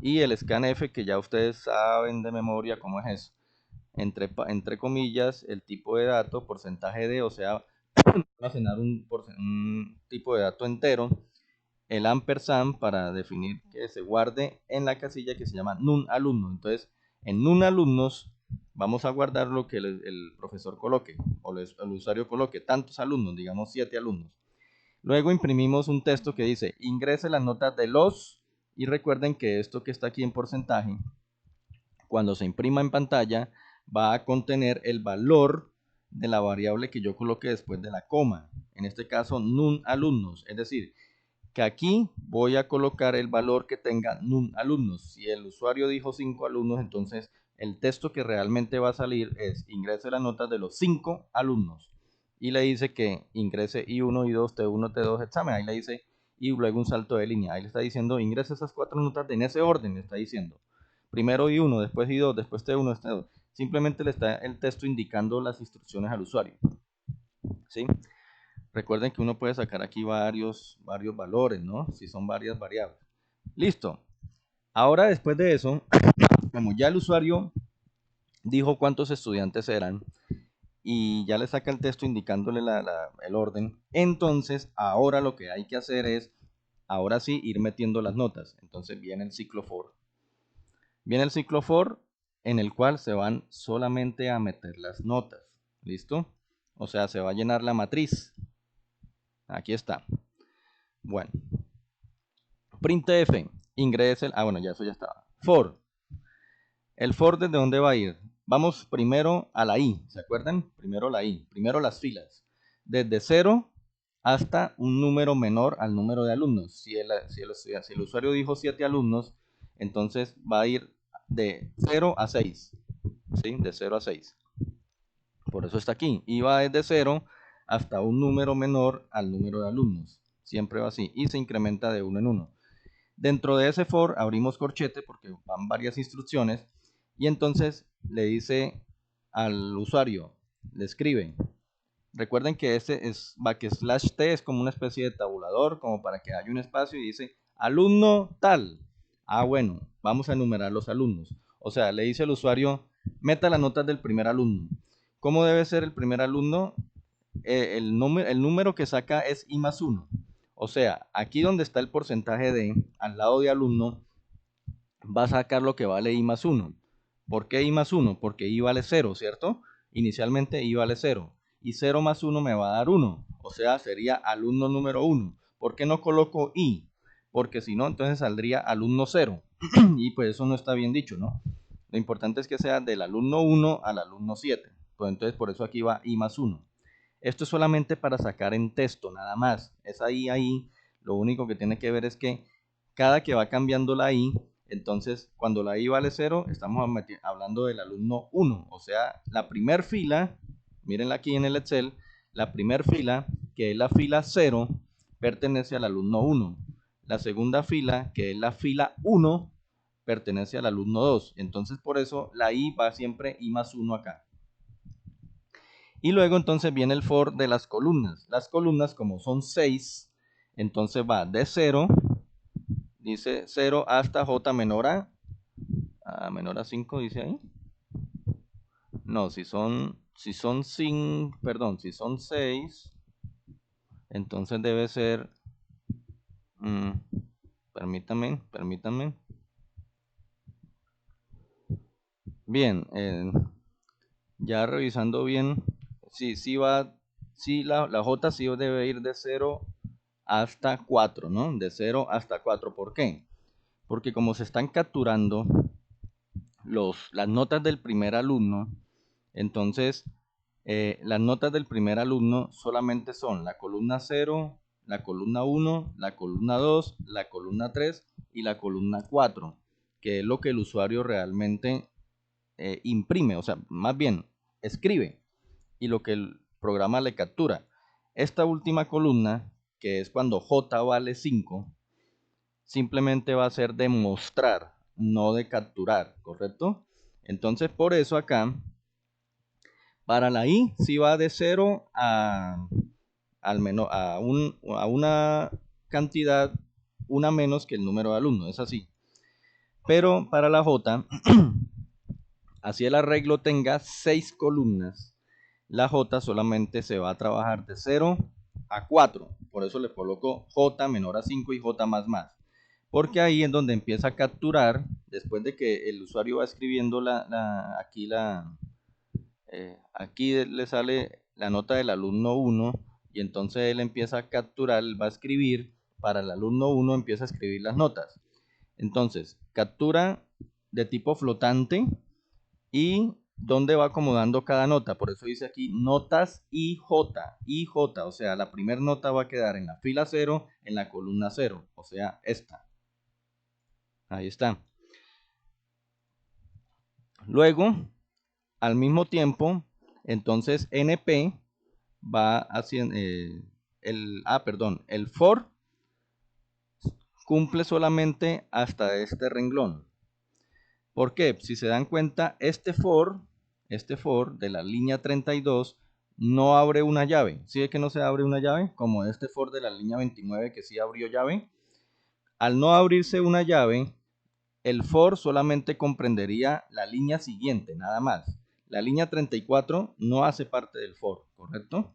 Y el scanf, que ya ustedes saben de memoria cómo es eso. Entre comillas, el tipo de dato, porcentaje de, o sea, almacenar un tipo de dato entero, el ampersand para definir que se guarde en la casilla que se llama nun alumno. Entonces, en nun alumnos vamos a guardar lo que el profesor coloque o el usuario coloque, tantos alumnos, digamos 7 alumnos. Luego imprimimos un texto que dice, ingrese las notas de los, y recuerden que esto que está aquí en porcentaje, cuando se imprima en pantalla, va a contener el valor de la variable que yo coloqué después de la coma. En este caso, nun alumnos, es decir, que aquí voy a colocar el valor que tenga alumnos. Si el usuario dijo 5 alumnos, entonces el texto que realmente va a salir es ingrese las notas de los 5 alumnos. Y le dice que ingrese I1, I2, T1, T2, examen. Ahí le dice, y luego un salto de línea. Ahí le está diciendo, ingrese esas 4 notas en ese orden, le está diciendo. Primero I1, después I2, después T1, después T2. Simplemente le está el texto indicando las instrucciones al usuario. ¿Sí? Recuerden que uno puede sacar aquí varios valores, ¿no? Si son varias variables. Listo. Ahora después de eso, como ya el usuario dijo cuántos estudiantes eran y ya le saca el texto indicándole el orden, entonces ahora lo que hay que hacer es, ahora sí, ir metiendo las notas. Entonces viene el ciclo for. Viene el ciclo for en el cual se van solamente a meter las notas. ¿Listo? O sea, se va a llenar la matriz. Aquí está. Bueno. Printf, ingrese bueno, ya eso ya estaba. For. El for, ¿desde dónde va a ir? Vamos primero a la i, ¿se acuerdan? Primero la i, primero las filas. Desde 0 hasta un número menor al número de alumnos. Si el usuario dijo 7 alumnos, entonces va a ir de 0 a 6. ¿Sí? De 0 a 6. Por eso está aquí. Y va desde 0 hasta un número menor al número de alumnos. Siempre va así. Y se incrementa de 1 en 1. Dentro de ese for abrimos corchete porque van varias instrucciones y entonces le dice al usuario, le escribe. Recuerden que ese es backslash t es como una especie de tabulador, como para que haya un espacio y dice alumno tal. Ah, bueno, vamos a enumerar los alumnos. O sea, le dice al usuario, meta las notas del primer alumno. ¿Cómo debe ser el primer alumno? El número que saca es I más 1. O sea, aquí donde está el porcentaje de, al lado de alumno, va a sacar lo que vale I más 1. ¿Por qué I más 1? Porque I vale 0, ¿cierto? Inicialmente I vale 0. Y 0 más 1 me va a dar 1. O sea, sería alumno número 1. ¿Por qué no coloco I? Porque si no, entonces saldría alumno 0. Y pues eso no está bien dicho, ¿no? Lo importante es que sea del alumno 1 al alumno 7. Pues entonces por eso aquí va I más 1. Esto es solamente para sacar en texto, nada más. Es ahí. Lo único que tiene que ver es que cada que va cambiando la i, entonces cuando la i vale 0, estamos hablando del alumno 1. O sea, la primer fila, mírenla aquí en el Excel, la primer fila, que es la fila 0, pertenece al alumno 1. La segunda fila, que es la fila 1, pertenece al alumno 2. Entonces por eso la i va siempre i más 1 acá. Y luego entonces viene el for de las columnas. Las columnas, como son 6, entonces va de 0, dice 0 hasta j menor menor a 5, dice ahí. No, si son 5, perdón, si son 6, entonces debe ser, permítanme. Bien, ya revisando bien, sí va, sí la j sí debe ir de 0 hasta 4, ¿no? De 0 hasta 4. ¿Por qué? Porque como se están capturando las notas del primer alumno, entonces las notas del primer alumno solamente son la columna 0, la columna 1, la columna 2, la columna 3 y la columna 4, que es lo que el usuario realmente imprime, o sea, más bien escribe, y lo que el programa le captura. Esta última columna, que es cuando j vale 5, simplemente va a ser de mostrar, no de capturar, ¿correcto? Entonces, por eso acá, para la i, sí va de 0 a una cantidad, una menos que el número de alumnos, es así. Pero para la j, así el arreglo tenga 6 columnas, la j solamente se va a trabajar de 0 a 4. Por eso le coloco j menor a 5 y j más más. Porque ahí es donde empieza a capturar, después de que el usuario va escribiendo aquí le sale la nota del alumno 1 y entonces él empieza a capturar, él va a escribir, para el alumno 1 empieza a escribir las notas. Entonces, captura de tipo flotante y dónde va acomodando cada nota. Por eso dice aquí notas IJ, IJ, o sea, la primera nota va a quedar en la fila 0, en la columna 0, o sea, esta. Ahí está. Luego, al mismo tiempo, entonces NP va haciendo el for cumple solamente hasta este renglón. ¿Por qué? Si se dan cuenta, este for de la línea 32 no abre una llave. ¿Sí ve que no se abre una llave? Como este for de la línea 29 que sí abrió llave. Al no abrirse una llave, el for solamente comprendería la línea siguiente, nada más. La línea 34 no hace parte del for, ¿correcto?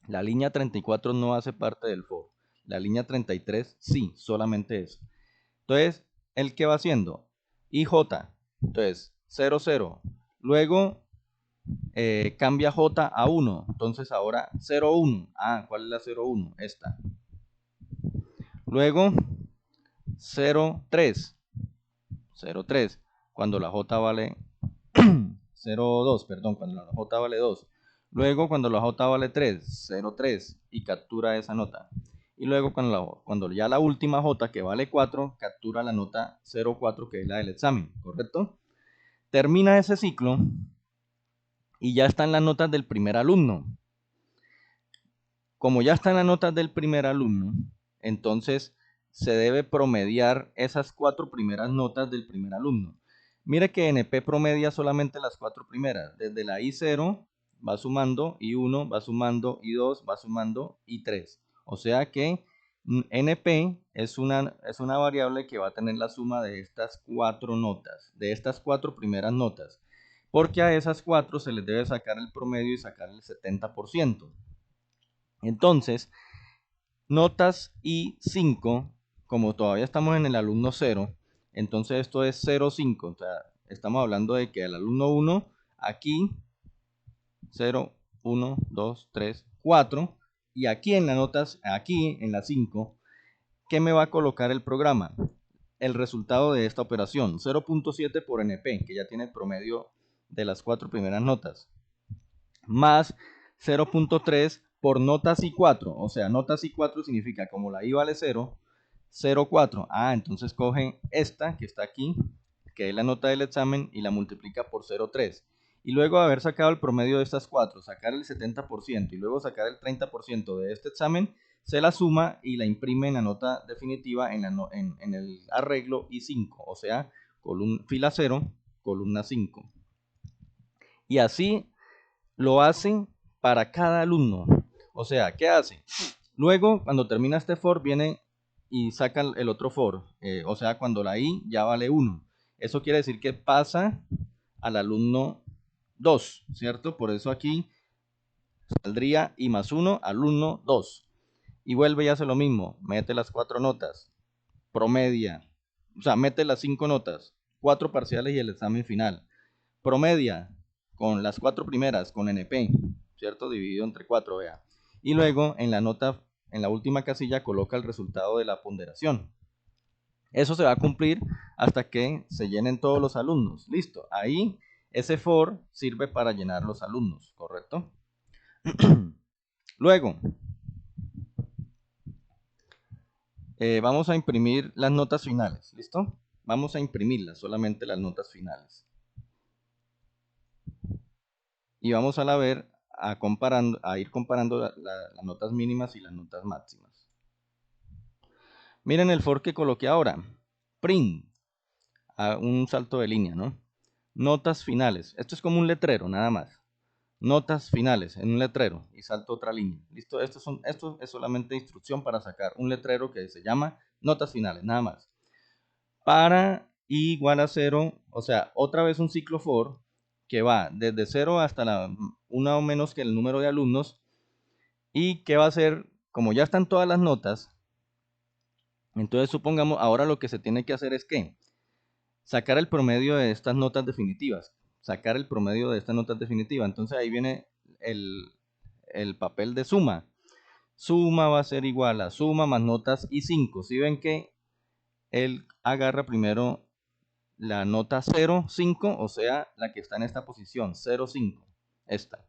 La línea 34 no hace parte del for. La línea 33 sí, solamente eso. Entonces, ¿el qué va haciendo? IJ. Entonces, 0, 0. Luego cambia J a 1. Entonces ahora 0, 1. Ah, ¿cuál es la 0, 1? Esta. Luego 0, 3. 0, 3. Cuando la J vale 0, 2, perdón, cuando la J vale 2. Luego cuando la J vale 3, 0, 3 y captura esa nota. Y luego cuando ya la última J que vale 4, captura la nota 0, 4 que es la del examen, ¿correcto? Termina ese ciclo y ya están las notas del primer alumno. Como ya están las notas del primer alumno, entonces se debe promediar esas 4 primeras notas del primer alumno. Mire que NP promedia solamente las 4 primeras. Desde la I0 va sumando, I1 va sumando, I2 va sumando, I3. O sea que NP es una variable que va a tener la suma de estas 4 notas, de estas 4 primeras notas. Porque a esas 4 se les debe sacar el promedio y sacar el 70%. Entonces, notas I5, como todavía estamos en el alumno 0, entonces esto es 0,5. O sea, estamos hablando de que el alumno 1 aquí 0, 1, 2, 3, 4. Y aquí en las notas, aquí en la 5, ¿qué me va a colocar el programa? El resultado de esta operación, 0.7 por NP, que ya tiene el promedio de las 4 primeras notas, más 0.3 por notas I4. O sea, notas I4 significa como la I vale 0, 0,4. Ah, entonces coge esta que está aquí, que es la nota del examen, y la multiplica por 0,3. Y luego de haber sacado el promedio de estas 4, sacar el 70% y luego sacar el 30% de este examen, se la suma y la imprime en la nota definitiva en el arreglo I5. O sea, fila 0, columna 5. Y así lo hacen para cada alumno. O sea, ¿qué hace? Luego, cuando termina este for, viene y saca el otro for. O sea, cuando la I ya vale 1. Eso quiere decir que pasa al alumno 2, ¿cierto? Por eso aquí saldría I más 1, alumno 2. Y vuelve y hace lo mismo. Mete las 4 notas. Promedia. O sea, mete las 5 notas. 4 parciales y el examen final. Promedia con las 4 primeras, con NP, ¿cierto? Dividido entre 4, vea. Y luego en la nota, en la última casilla, coloca el resultado de la ponderación. Eso se va a cumplir hasta que se llenen todos los alumnos. Listo. Ahí ese for sirve para llenar los alumnos, ¿correcto? Luego, vamos a imprimir las notas finales, ¿listo? Vamos a imprimirlas, solamente las notas finales. Y vamos a ver a ir comparando las notas mínimas y las notas máximas. Miren el for que coloqué ahora. Print. A un salto de línea, ¿no? Notas finales. Esto es como un letrero, nada más. Notas finales en un letrero y salto otra línea. ¿Listo? Esto es solamente instrucción para sacar un letrero que se llama notas finales, nada más. Para i igual a 0, o sea, otra vez un ciclo for que va desde 0 hasta la 1 o menos que el número de alumnos y que va a ser, como ya están todas las notas, entonces supongamos, ahora lo que se tiene que hacer es que sacar el promedio de estas notas definitivas, sacar el promedio de estas notas definitivas. Entonces ahí viene el papel de suma. Suma va a ser igual a suma más notas y 5. Si ven que él agarra primero la nota 0, 5, o sea, la que está en esta posición, 0, 5, esta.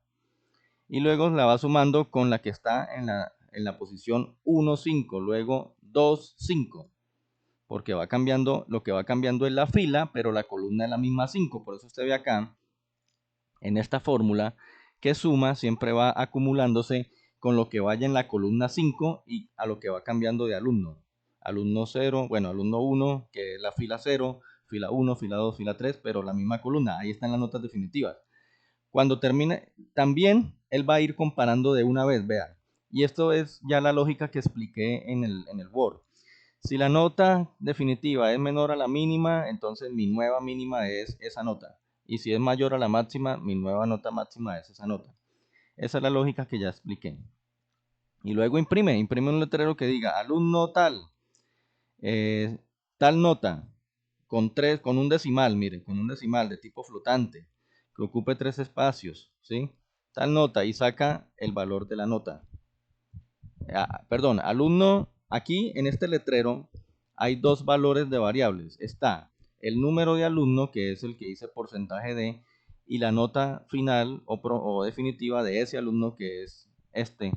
Y luego la va sumando con la que está en la posición 1, 5, luego 2, 5, porque va cambiando, lo que va cambiando es la fila, pero la columna es la misma 5, por eso usted ve acá, en esta fórmula, que suma siempre va acumulándose con lo que vaya en la columna 5 y a lo que va cambiando de alumno. Alumno 0, bueno, alumno 1, que es la fila 0, fila 1, fila 2, fila 3, pero la misma columna, ahí están las notas definitivas. Cuando termine, también él va a ir comparando de una vez, vean. Y esto es ya la lógica que expliqué en el Word. Si la nota definitiva es menor a la mínima, entonces mi nueva mínima es esa nota. Y si es mayor a la máxima, mi nueva nota máxima es esa nota. Esa es la lógica que ya expliqué. Y luego imprime un letrero que diga alumno tal, tal nota, con un decimal, miren, con un decimal de tipo flotante, que ocupe 3 espacios, ¿sí? Tal nota y saca el valor de la nota. Perdón, alumno, aquí en este letrero hay dos valores de variables. Está el número de alumno, que es el que dice porcentaje de, y la nota final o definitiva de ese alumno, que es este.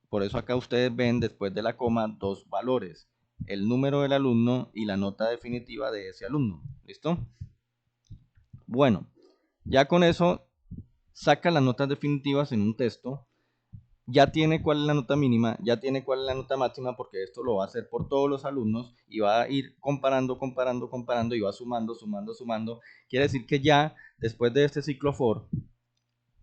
Por eso acá ustedes ven después de la coma dos valores, el número del alumno y la nota definitiva de ese alumno. ¿Listo? Bueno, ya con eso saca las notas definitivas en un texto. Ya tiene cuál es la nota mínima, ya tiene cuál es la nota máxima, porque esto lo va a hacer por todos los alumnos y va a ir comparando, comparando, comparando y va sumando, sumando, sumando. Quiere decir que ya después de este ciclo for,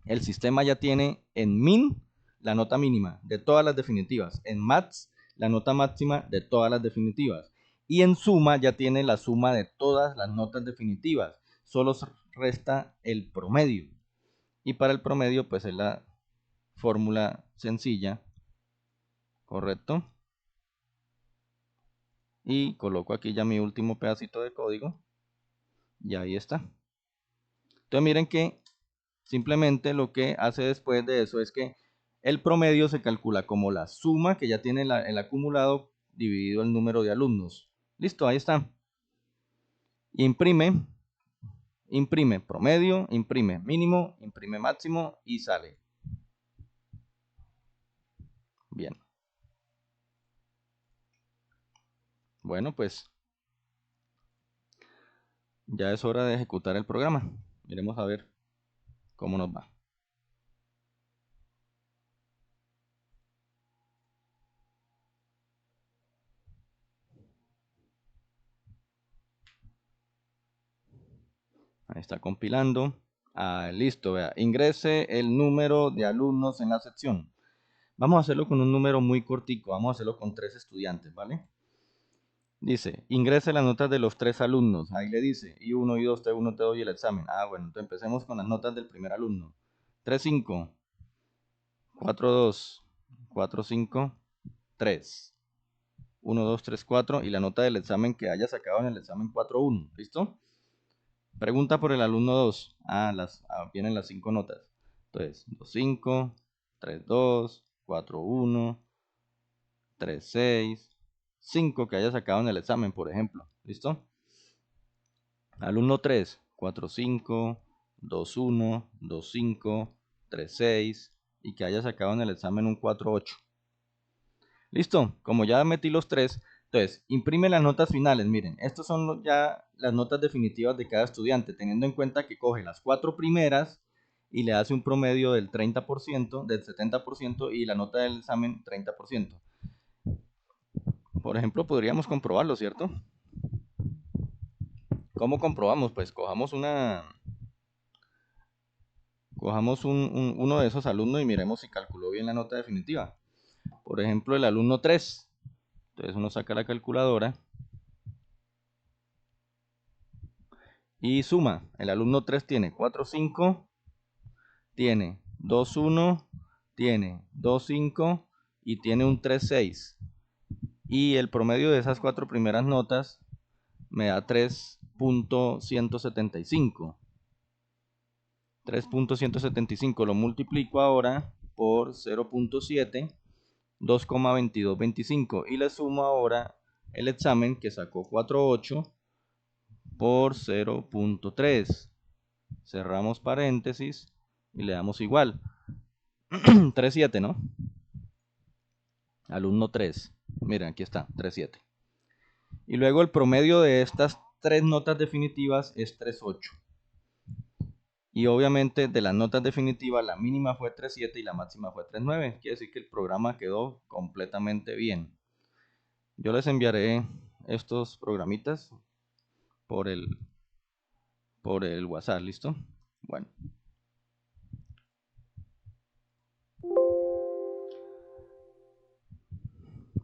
el sistema ya tiene en min la nota mínima de todas las definitivas, en max la nota máxima de todas las definitivas y en suma ya tiene la suma de todas las notas definitivas. Solo resta el promedio y para el promedio pues es la fórmula sencilla, correcto, y coloco aquí ya mi último pedacito de código y ahí está. Entonces miren que simplemente lo que hace después de eso es que el promedio se calcula como la suma que ya tiene el acumulado dividido el número de alumnos. Listo, ahí está. Imprime, imprime promedio, imprime mínimo, imprime máximo y sale. Bien. Bueno, pues ya es hora de ejecutar el programa. Miremos a ver cómo nos va. Ahí está compilando. Listo, vea. Ingrese el número de alumnos en la sección. Vamos a hacerlo con un número muy cortico. Vamos a hacerlo con 3 estudiantes, ¿vale? Dice, ingrese las notas de los 3 alumnos. Ahí le dice, I1, I2, T1, te doy el examen. Bueno, entonces empecemos con las notas del primer alumno. 3.5, 4.2, 4.5, 3. 1, 2, 3, 4. Y la nota del examen que haya sacado en el examen 4.1. ¿Listo? Pregunta por el alumno 2. Vienen las 5 notas. Entonces, 2.5, 3.2, 4.1, 3.6, 5 que haya sacado en el examen, por ejemplo. ¿Listo? Alumno 3, 4.5, 2.1, 2.5, 3.6 y que haya sacado en el examen un 4.8. Listo, como ya metí los 3, entonces imprime las notas finales. Miren, estas son ya las notas definitivas de cada estudiante, teniendo en cuenta que coge las 4 primeras y le hace un promedio del 30%, del 70% y la nota del examen 30%. Por ejemplo, podríamos comprobarlo, ¿cierto? ¿Cómo comprobamos? Pues cojamos uno de esos alumnos y miremos si calculó bien la nota definitiva. Por ejemplo, el alumno 3. Entonces uno saca la calculadora y suma. El alumno 3 tiene 4.5, tiene 2.1, tiene 2.5 y tiene un 3.6. Y el promedio de esas 4 primeras notas me da 3.175. 3.175 lo multiplico ahora por 0.7, 2,2225 y le sumo ahora el examen que sacó 4.8 por 0.3. Cerramos paréntesis y le damos igual. 3,7, ¿no? Alumno 3. Miren, aquí está, 3,7. Y luego el promedio de estas tres notas definitivas es 3,8. Y obviamente de las notas definitivas la mínima fue 3,7 y la máxima fue 3,9. Quiere decir que el programa quedó completamente bien. Yo les enviaré estos programitas por el WhatsApp, ¿listo? Bueno.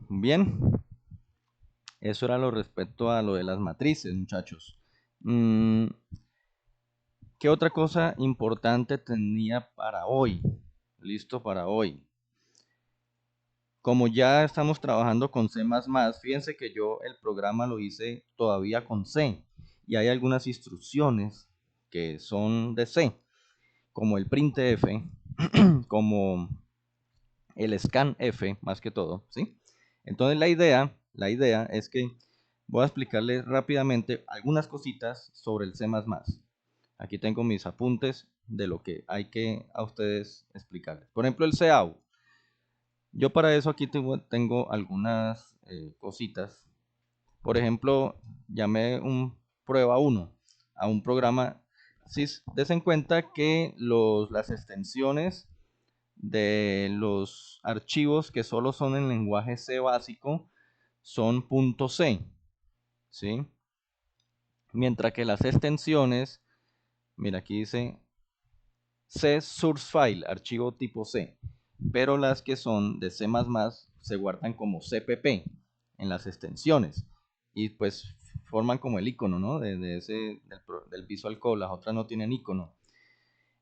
Bien. Eso era lo respecto a lo de las matrices, muchachos. ¿Qué otra cosa importante tenía para hoy? Listo para hoy. Como ya estamos trabajando con C++, fíjense que yo el programa lo hice todavía con C. Y hay algunas instrucciones que son de C, como el printf, como el scanf, más que todo, ¿sí? Entonces la idea es que voy a explicarles rápidamente algunas cositas sobre el C++. Aquí tengo mis apuntes de lo que hay que a ustedes explicarles. Por ejemplo, el cout. Yo para eso aquí tengo algunas cositas. Por ejemplo, llamé un prueba 1 a un programa. Si des en cuenta que las extensiones de los archivos que solo son en lenguaje C básico son .c, ¿sí? Mientras que las extensiones, mira aquí dice C source file, archivo tipo C, pero las que son de C++ se guardan como CPP en las extensiones y pues forman como el icono, ¿no? Del Visual Code. Las otras no tienen icono.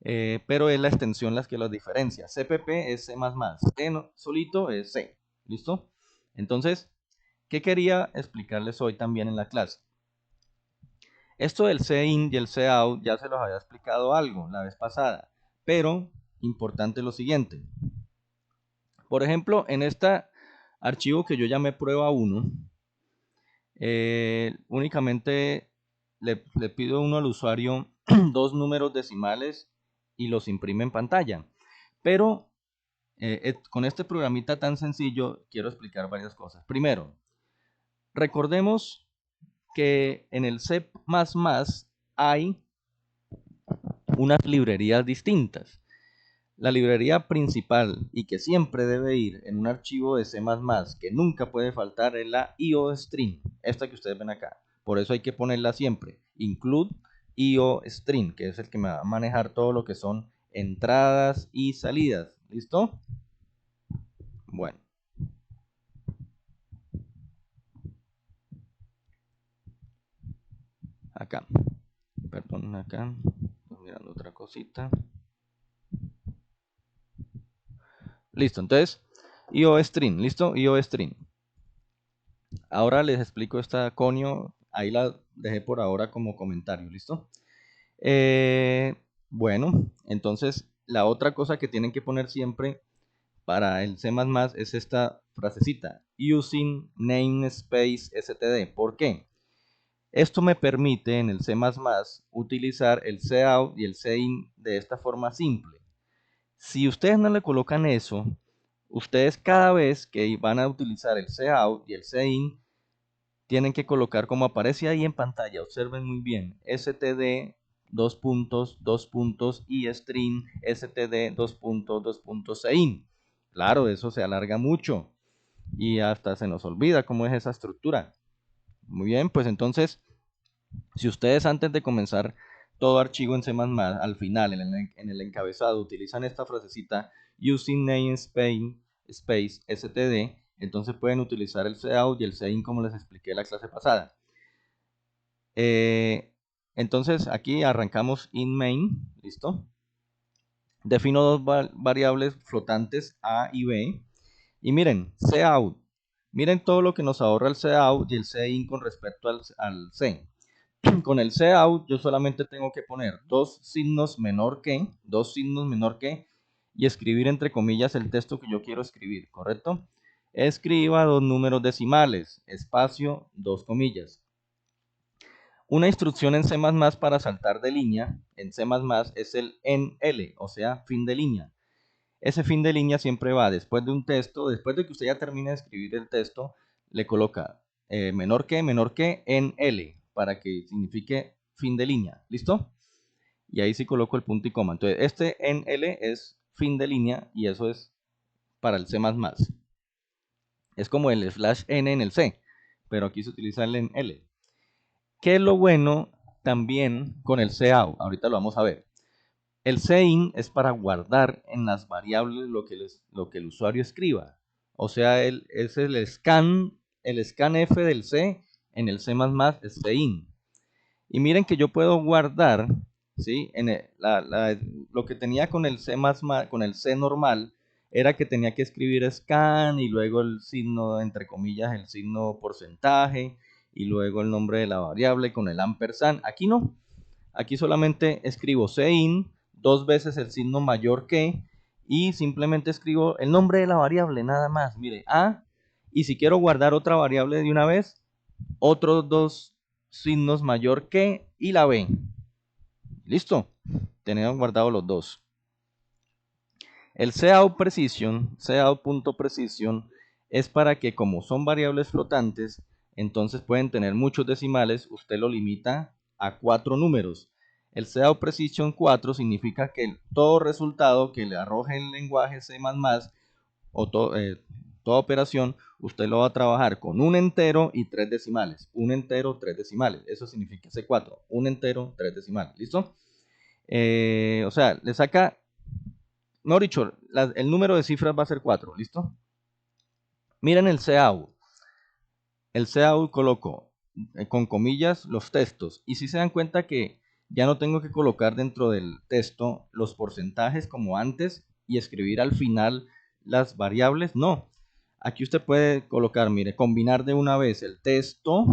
Pero es la extensión las que las diferencia. CPP es C++, C solito es C. ¿Listo? Entonces, ¿qué quería explicarles hoy también en la clase? Esto del CIN y el COUT ya se los había explicado algo la vez pasada, pero importante lo siguiente. Por ejemplo, en este archivo que yo llamé prueba 1, únicamente le pido uno al usuario dos números decimales y los imprime en pantalla. Pero con este programita tan sencillo quiero explicar varias cosas. Primero, recordemos que en el C++ hay unas librerías distintas. La librería principal y que siempre debe ir en un archivo de C++ que nunca puede faltar es la IOString, esta que ustedes ven acá. Por eso hay que ponerla siempre, include IOString, que es el que me va a manejar todo lo que son entradas y salidas. ¿Listo? Bueno. Acá. Perdón, acá. Estoy mirando otra cosita. Listo, entonces, IOString, ¿listo? IOString. Ahora les explico esta conio, ahí la dejé por ahora como comentario, ¿listo? Bueno, entonces la otra cosa que tienen que poner siempre para el C++ es esta frasecita, using namespace std. ¿Por qué? Esto me permite en el C++ utilizar el cout y el cin de esta forma simple. Si ustedes no le colocan eso, ustedes cada vez que van a utilizar el cout y el cin, tienen que colocar como aparece ahí en pantalla, observen muy bien, std y string std cin. Claro, eso se alarga mucho y hasta se nos olvida cómo es esa estructura. Muy bien, pues entonces, si ustedes antes de comenzar todo archivo en C++, al final, en el encabezado, utilizan esta frasecita using namespace std, entonces pueden utilizar el cout y el cin como les expliqué la clase pasada. Entonces aquí arrancamos in main, ¿listo? Defino dos variables flotantes A y B. Y miren, cout. Miren todo lo que nos ahorra el cout y el cin con respecto al C. Con el cout yo solamente tengo que poner dos signos menor que, y escribir entre comillas el texto que yo quiero escribir, ¿correcto? Escriba dos números decimales, espacio, dos comillas. Una instrucción en C++ para saltar de línea en C++ es el NL, o sea, fin de línea. Ese fin de línea siempre va después de un texto, después de que usted ya termine de escribir el texto, le coloca menor que, NL, para que signifique fin de línea. ¿Listo? Y ahí sí coloco el punto y coma. Entonces, este NL es fin de línea y eso es para el C++. Es como el /n en el C, pero aquí se utiliza el NL. ¿Qué es lo bueno también con el cout? Ahorita lo vamos a ver. El cin es para guardar en las variables lo que el usuario escriba. O sea, es el scanf del C en el C++ es cin. Y miren que yo puedo guardar, ¿sí? Lo que tenía con el C++, con el C normal, era que tenía que escribir scan y luego el signo, entre comillas, el signo porcentaje y luego el nombre de la variable con el ampersand. Aquí no. Aquí solamente escribo cin, dos veces el signo mayor que, y simplemente escribo el nombre de la variable, nada más. Mire, A, y si quiero guardar otra variable de una vez, otros dos signos mayor que y la B. Listo, tenemos guardados los dos. El cout.precision es para que, como son variables flotantes, entonces pueden tener muchos decimales, usted lo limita a 4 números. El cout.precision 4 significa que todo resultado que le arroje el lenguaje C++ o toda operación, usted lo va a trabajar con un entero y 3 decimales. Un entero, 3 decimales. Eso significa C4. Un entero, 3 decimales. ¿Listo? O sea, le saca, mejor dicho, el número de cifras va a ser 4. ¿Listo? Miren el cout. El cout coloco con comillas los textos. Y si se dan cuenta que ya no tengo que colocar dentro del texto los porcentajes como antes y escribir al final las variables, no. Aquí usted puede colocar, mire, combinar de una vez el texto,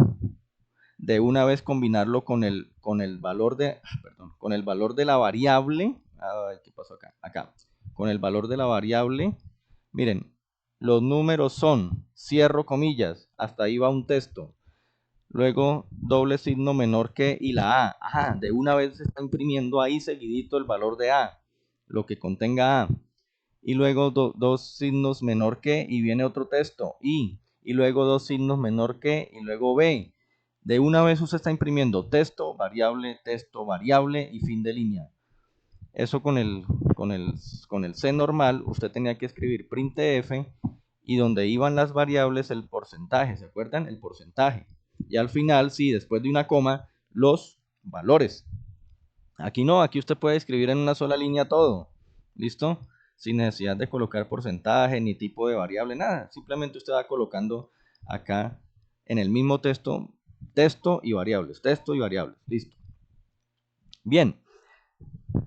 de una vez combinarlo con el valor de, perdón, con el valor de la variable. Ay, ¿qué pasó acá? Acá. Con el valor de la variable. Miren, los números son, cierro comillas, hasta ahí va un texto. Luego doble signo menor que y la A. Ajá, de una vez se está imprimiendo ahí seguidito el valor de A, lo que contenga A. Y luego dos signos menor que y viene otro texto y luego dos signos menor que y luego B. De una vez usted está imprimiendo texto, variable y fin de línea. Eso con el C normal, usted tenía que escribir printf y donde iban las variables el porcentaje, ¿se acuerdan? El porcentaje. Y al final, sí, después de una coma, los valores. Aquí no, aquí usted puede escribir en una sola línea todo. ¿Listo? Sin necesidad de colocar porcentaje ni tipo de variable, nada. Simplemente usted va colocando acá en el mismo texto, texto y variables. Listo. Bien.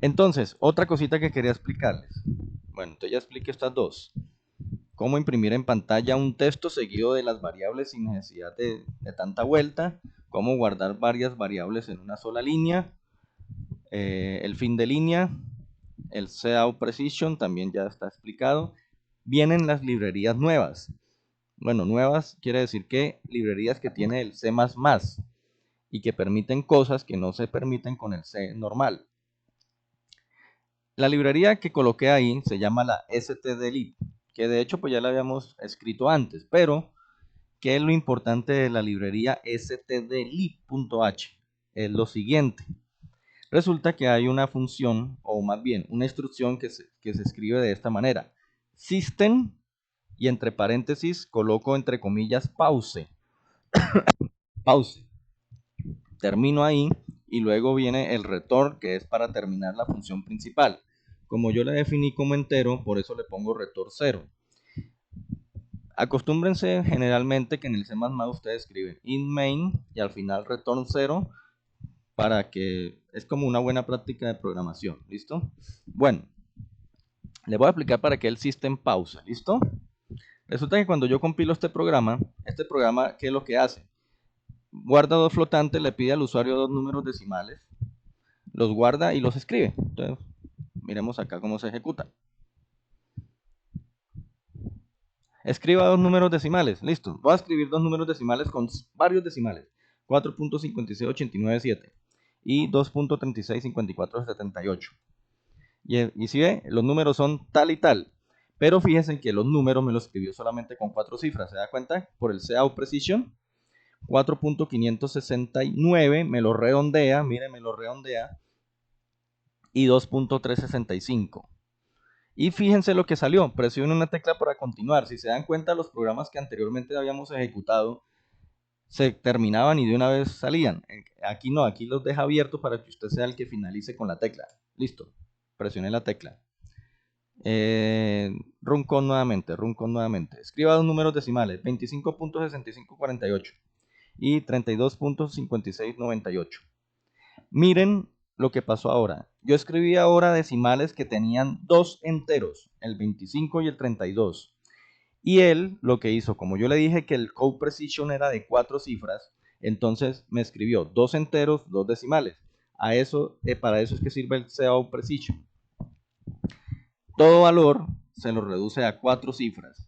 Entonces, otra cosita que quería explicarles. Bueno, entonces ya expliqué estas dos. Cómo imprimir en pantalla un texto seguido de las variables sin necesidad de tanta vuelta. Cómo guardar varias variables en una sola línea. El fin de línea. El cout.precision también ya está explicado. Vienen las librerías nuevas. Bueno, nuevas quiere decir que librerías que tiene el C++ y que permiten cosas que no se permiten con el C normal. La librería que coloqué ahí se llama la stdlib, que de hecho pues ya la habíamos escrito antes, pero ¿qué es lo importante de la librería stdlib.h? Es lo siguiente. Resulta que hay una función, o más bien una instrucción que se escribe de esta manera. System, y entre paréntesis coloco entre comillas pause. Pause. Termino ahí y luego viene el return, que es para terminar la función principal. Como yo la definí como entero, por eso le pongo return 0. Acostúmbrense generalmente que en el C++ ustedes escriben int main y al final return 0 para que es como una buena práctica de programación. ¿Listo? Bueno, les voy a explicar para qué el system pausa. ¿Listo? Resulta que cuando yo compilo este programa, ¿qué es lo que hace? Guarda dos flotantes, le pide al usuario dos números decimales, los guarda y los escribe. Entonces, miremos acá cómo se ejecuta. Escriba dos números decimales, listo. Voy a escribir dos números decimales con varios decimales. 4.56897 y 2.365478. Y si ve, los números son tal y tal. Pero fíjense que los números me los escribió solamente con 4 cifras. ¿Se da cuenta? Por el Cout Precision. 4.569 me lo redondea. Miren, me lo redondea. Y 2.365. Y fíjense lo que salió. Presionen una tecla para continuar. Si se dan cuenta, los programas que anteriormente habíamos ejecutado se terminaban y de una vez salían. Aquí no, aquí los deja abiertos para que usted sea el que finalice con la tecla. Listo. Presione la tecla. Runcon nuevamente. Escriba dos números decimales, 25.6548 y 32.5698. Miren lo que pasó ahora. Yo escribí ahora decimales que tenían dos enteros, el 25 y el 32. Y él lo que hizo, como yo le dije que el Cout Precision era de 4 cifras, entonces me escribió dos enteros, dos decimales. Para eso es que sirve el Cout Precision. Todo valor se lo reduce a 4 cifras.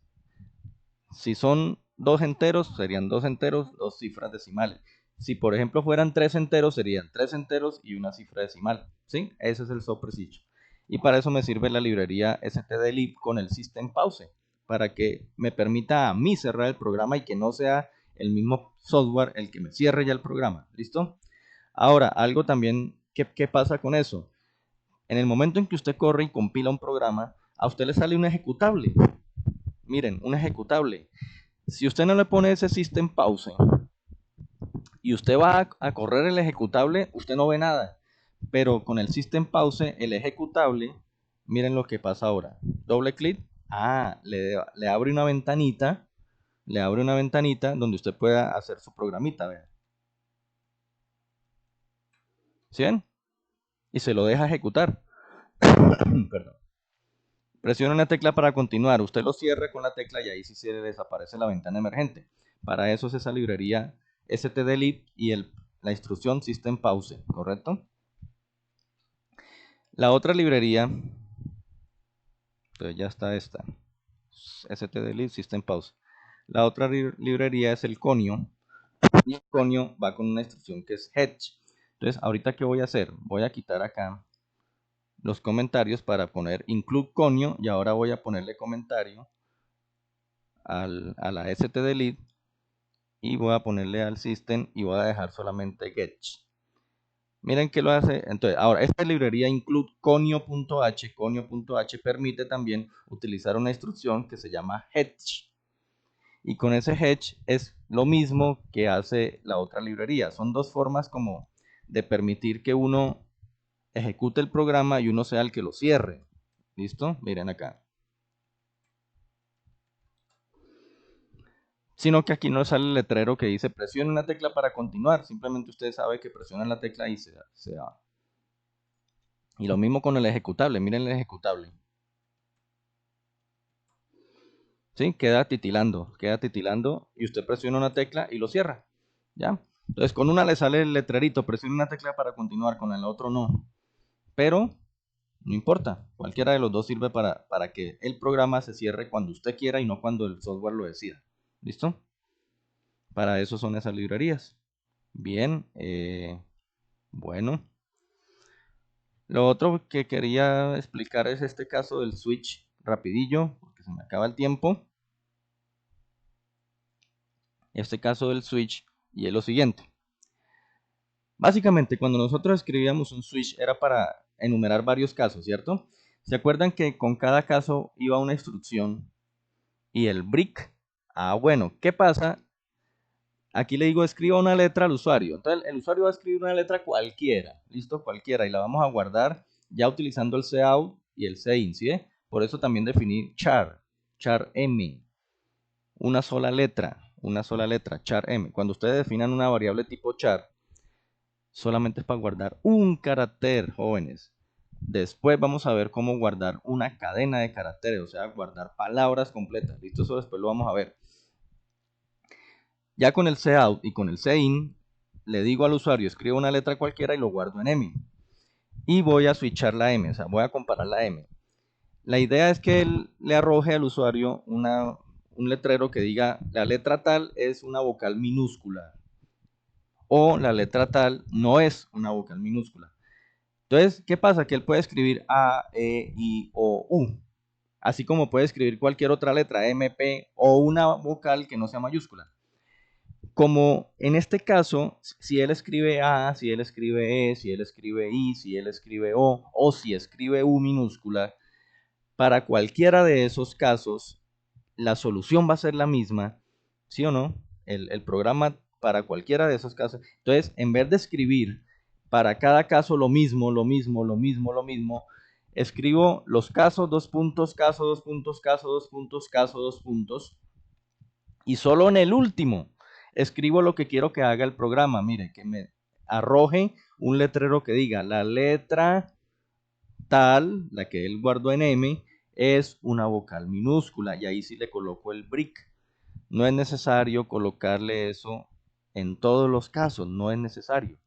Si son dos enteros, serían dos enteros, dos cifras decimales. Si por ejemplo fueran 3 enteros, serían 3 enteros y una cifra decimal. ¿Sí? Ese es el Cout Precision. Y para eso me sirve la librería stdlib con el System Pause, para que me permita a mí cerrar el programa y que no sea el mismo software el que me cierre ya el programa. ¿Listo? Ahora, algo también, ¿qué pasa con eso? En el momento en que usted corre y compila un programa, a usted le sale un ejecutable. Miren, un ejecutable. Si usted no le pone ese System Pause y usted va a correr el ejecutable, usted no ve nada. Pero con el System Pause, el ejecutable, miren lo que pasa ahora. Doble clic. Le abre una ventanita. Le abre una ventanita donde usted pueda hacer su programita. Vean. ¿Sí ven? Y se lo deja ejecutar. Perdón. Presiona una tecla para continuar. Usted lo cierra con la tecla y ahí sí se le desaparece la ventana emergente. Para eso es esa librería stdlib y la instrucción System Pause, ¿correcto? La otra librería, entonces ya está esta, stdlib System Pause. La otra librería es el conio, y el conio va con una instrucción que es hedge. Entonces, ahorita, ¿qué voy a hacer? Voy a quitar acá los comentarios para poner include conio y ahora voy a ponerle comentario a la stdlib y voy a ponerle al system y voy a dejar solamente get. Miren que lo hace. Entonces, ahora esta librería include conio.h. Conio.h permite también utilizar una instrucción que se llama hedge. Y con ese hedge es lo mismo que hace la otra librería. Son dos formas como de permitir que uno ejecute el programa y uno sea el que lo cierre. ¿Listo? Miren acá. Sino que aquí no sale el letrero que dice presione una tecla para continuar. Simplemente usted sabe que presiona la tecla y se va. Y lo mismo con el ejecutable. Miren el ejecutable. ¿Sí? Queda titilando y usted presiona una tecla y lo cierra. ¿Ya? Entonces con una le sale el letrerito, presione una tecla para continuar, con el otro no. Pero no importa, cualquiera de los dos sirve para que el programa se cierre cuando usted quiera y no cuando el software lo decida. ¿Listo? Para eso son esas librerías. Bien, bueno. Lo otro que quería explicar es este caso del switch rapidillo, porque se me acaba el tiempo. Este caso del switch y es lo siguiente. Básicamente, cuando nosotros escribíamos un switch era para enumerar varios casos, ¿cierto? ¿Se acuerdan que con cada caso iba una instrucción y el brick? Bueno, ¿qué pasa? Aquí le digo escriba una letra al usuario. Entonces el usuario va a escribir una letra cualquiera, listo, cualquiera, y la vamos a guardar ya utilizando el cout y el cin, ¿sí? Por eso también definí char m, una sola letra, char m. Cuando ustedes definan una variable tipo char, solamente es para guardar un carácter, jóvenes. Después vamos a ver cómo guardar una cadena de caracteres, o sea, guardar palabras completas. ¿Listo? Eso después lo vamos a ver. Ya con el cout y con el cin, le digo al usuario, escribo una letra cualquiera y lo guardo en m. Y voy a switchar la m, o sea, voy a comparar la m. La idea es que él le arroje al usuario un letrero que diga, la letra tal es una vocal minúscula. o la letra tal no es una vocal minúscula. Entonces, ¿qué pasa? Que él puede escribir A, E, I, O, U, así como puede escribir cualquier otra letra, M, P, o una vocal que no sea mayúscula. Como en este caso, si él escribe A, si él escribe E, si él escribe I, si él escribe o si escribe U minúscula, para cualquiera de esos casos, la solución va a ser la misma, ¿sí o no? El programa para cualquiera de esos casos. Entonces, en vez de escribir para cada caso lo mismo, escribo los casos, dos puntos, caso, dos puntos, caso, dos puntos, caso, dos puntos, y solo en el último escribo lo que quiero que haga el programa. Mire, que me arroje un letrero que diga la letra tal, la que él guardó en M, es una vocal minúscula, y ahí sí le coloco el brick. No es necesario colocarle eso en todos los casos, no es necesario.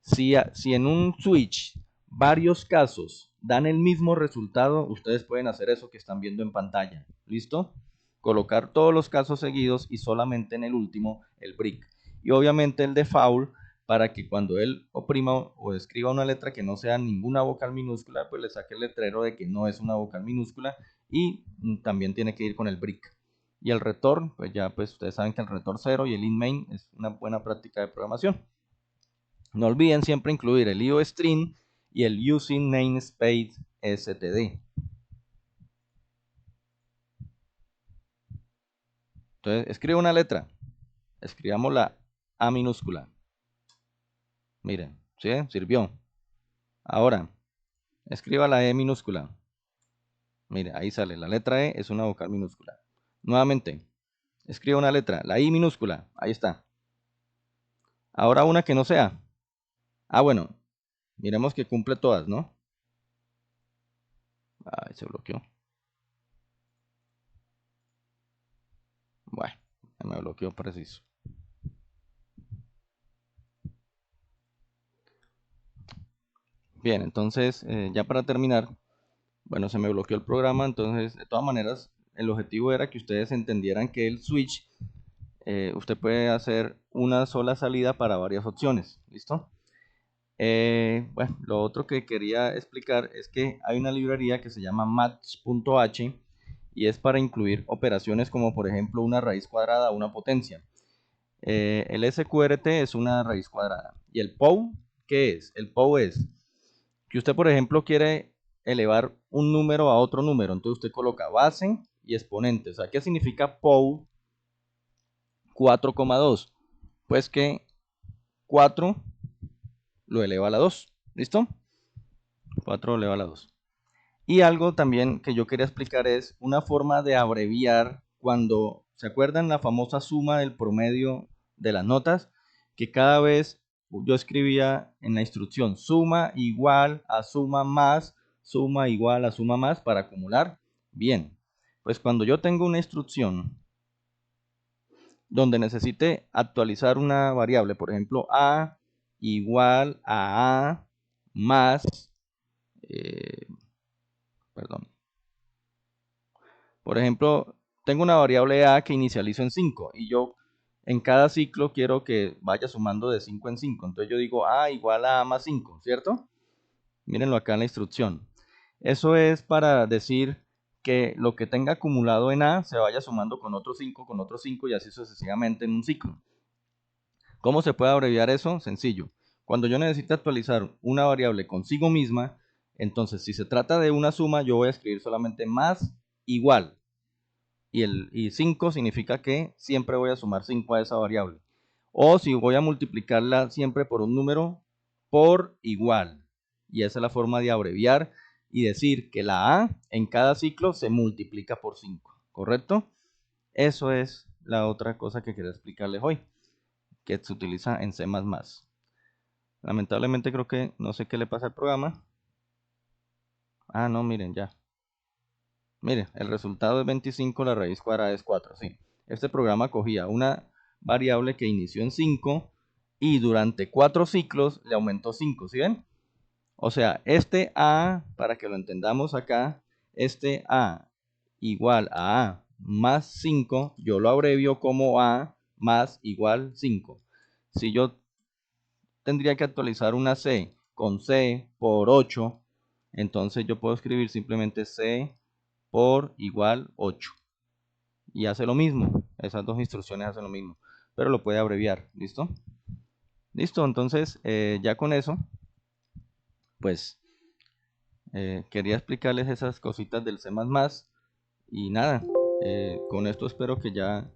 Si en un switch varios casos dan el mismo resultado, ustedes pueden hacer eso que están viendo en pantalla. ¿Listo? Colocar todos los casos seguidos y solamente en el último el brick. Y obviamente el default, para que cuando él oprima o escriba una letra que no sea ninguna vocal minúscula, pues le saque el letrero de que no es una vocal minúscula, y también tiene que ir con el brick. Y el return, pues ya pues ustedes saben que el return 0 y el in main es una buena práctica de programación. No olviden siempre incluir el IOString y el using namespace std. Entonces, escribe una letra. Escribamos la A minúscula. Miren, ¿sí? Sirvió. Ahora, escriba la E minúscula. Mire, ahí sale. La letra E es una vocal minúscula. Nuevamente, escriba una letra. La I minúscula. Ahí está. Ahora una que no sea. Ah, bueno. Miremos que cumple todas, ¿no? Ay, se bloqueó. Bueno, me bloqueó preciso. Bien, entonces, ya para terminar, bueno, se me bloqueó el programa, entonces, de todas maneras, el objetivo era que ustedes entendieran que el switch, usted puede hacer una sola salida para varias opciones, ¿listo? Bueno, lo otro que quería explicar es que hay una librería que se llama match.h y es para incluir operaciones como, por ejemplo, una raíz cuadrada o una potencia. El SQRT es una raíz cuadrada. ¿Y el POW qué es? El POW es que usted, por ejemplo, quiere elevar un número a otro número. Entonces usted coloca base y exponente. O sea, ¿qué significa POW 4,2? Pues que 4 lo eleva a la 2. ¿Listo? 4 lo eleva a la 2. Y algo también que yo quería explicar es una forma de abreviar cuando, ¿se acuerdan la famosa suma del promedio de las notas? Que cada vez yo escribía en la instrucción suma igual a suma más, suma igual a suma más para acumular. Bien, pues cuando yo tengo una instrucción donde necesite actualizar una variable, por ejemplo, a igual a más, perdón. Por ejemplo, tengo una variable a que inicializo en 5 y yo en cada ciclo quiero que vaya sumando de 5 en 5. Entonces yo digo a igual a más 5, ¿cierto? Mírenlo acá en la instrucción. Eso es para decir que lo que tenga acumulado en a se vaya sumando con otros 5, con otros 5 y así sucesivamente en un ciclo. ¿Cómo se puede abreviar eso? Sencillo. Cuando yo necesite actualizar una variable consigo misma, entonces si se trata de una suma, yo voy a escribir solamente más igual. Y 5 significa que siempre voy a sumar 5 a esa variable. O si voy a multiplicarla siempre por un número, por igual. Y esa es la forma de abreviar y decir que la A en cada ciclo se multiplica por 5. ¿Correcto? Eso es la otra cosa que quería explicarles hoy, que se utiliza en C++. Lamentablemente creo que no sé qué le pasa al programa. Ah, no, miren, ya. Mire, el resultado es 25, la raíz cuadrada es 4. Sí. Este programa cogía una variable que inició en 5 y durante 4 ciclos le aumentó 5, ¿sí ven? O sea, este A, para que lo entendamos acá, este A igual a más 5, yo lo abrevio como A más igual 5. Si yo tendría que actualizar una C con C por 8, entonces yo puedo escribir simplemente C por igual 8. Y hace lo mismo, esas dos instrucciones hacen lo mismo, pero lo puede abreviar, ¿listo? Listo, entonces ya con eso, pues quería explicarles esas cositas del C++. Y nada, con esto espero que ya,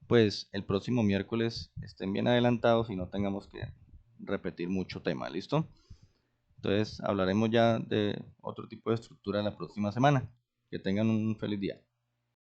pues el próximo miércoles estén bien adelantados y no tengamos que repetir mucho tema, ¿listo? Entonces hablaremos ya de otro tipo de estructura la próxima semana. Que tengan un feliz día.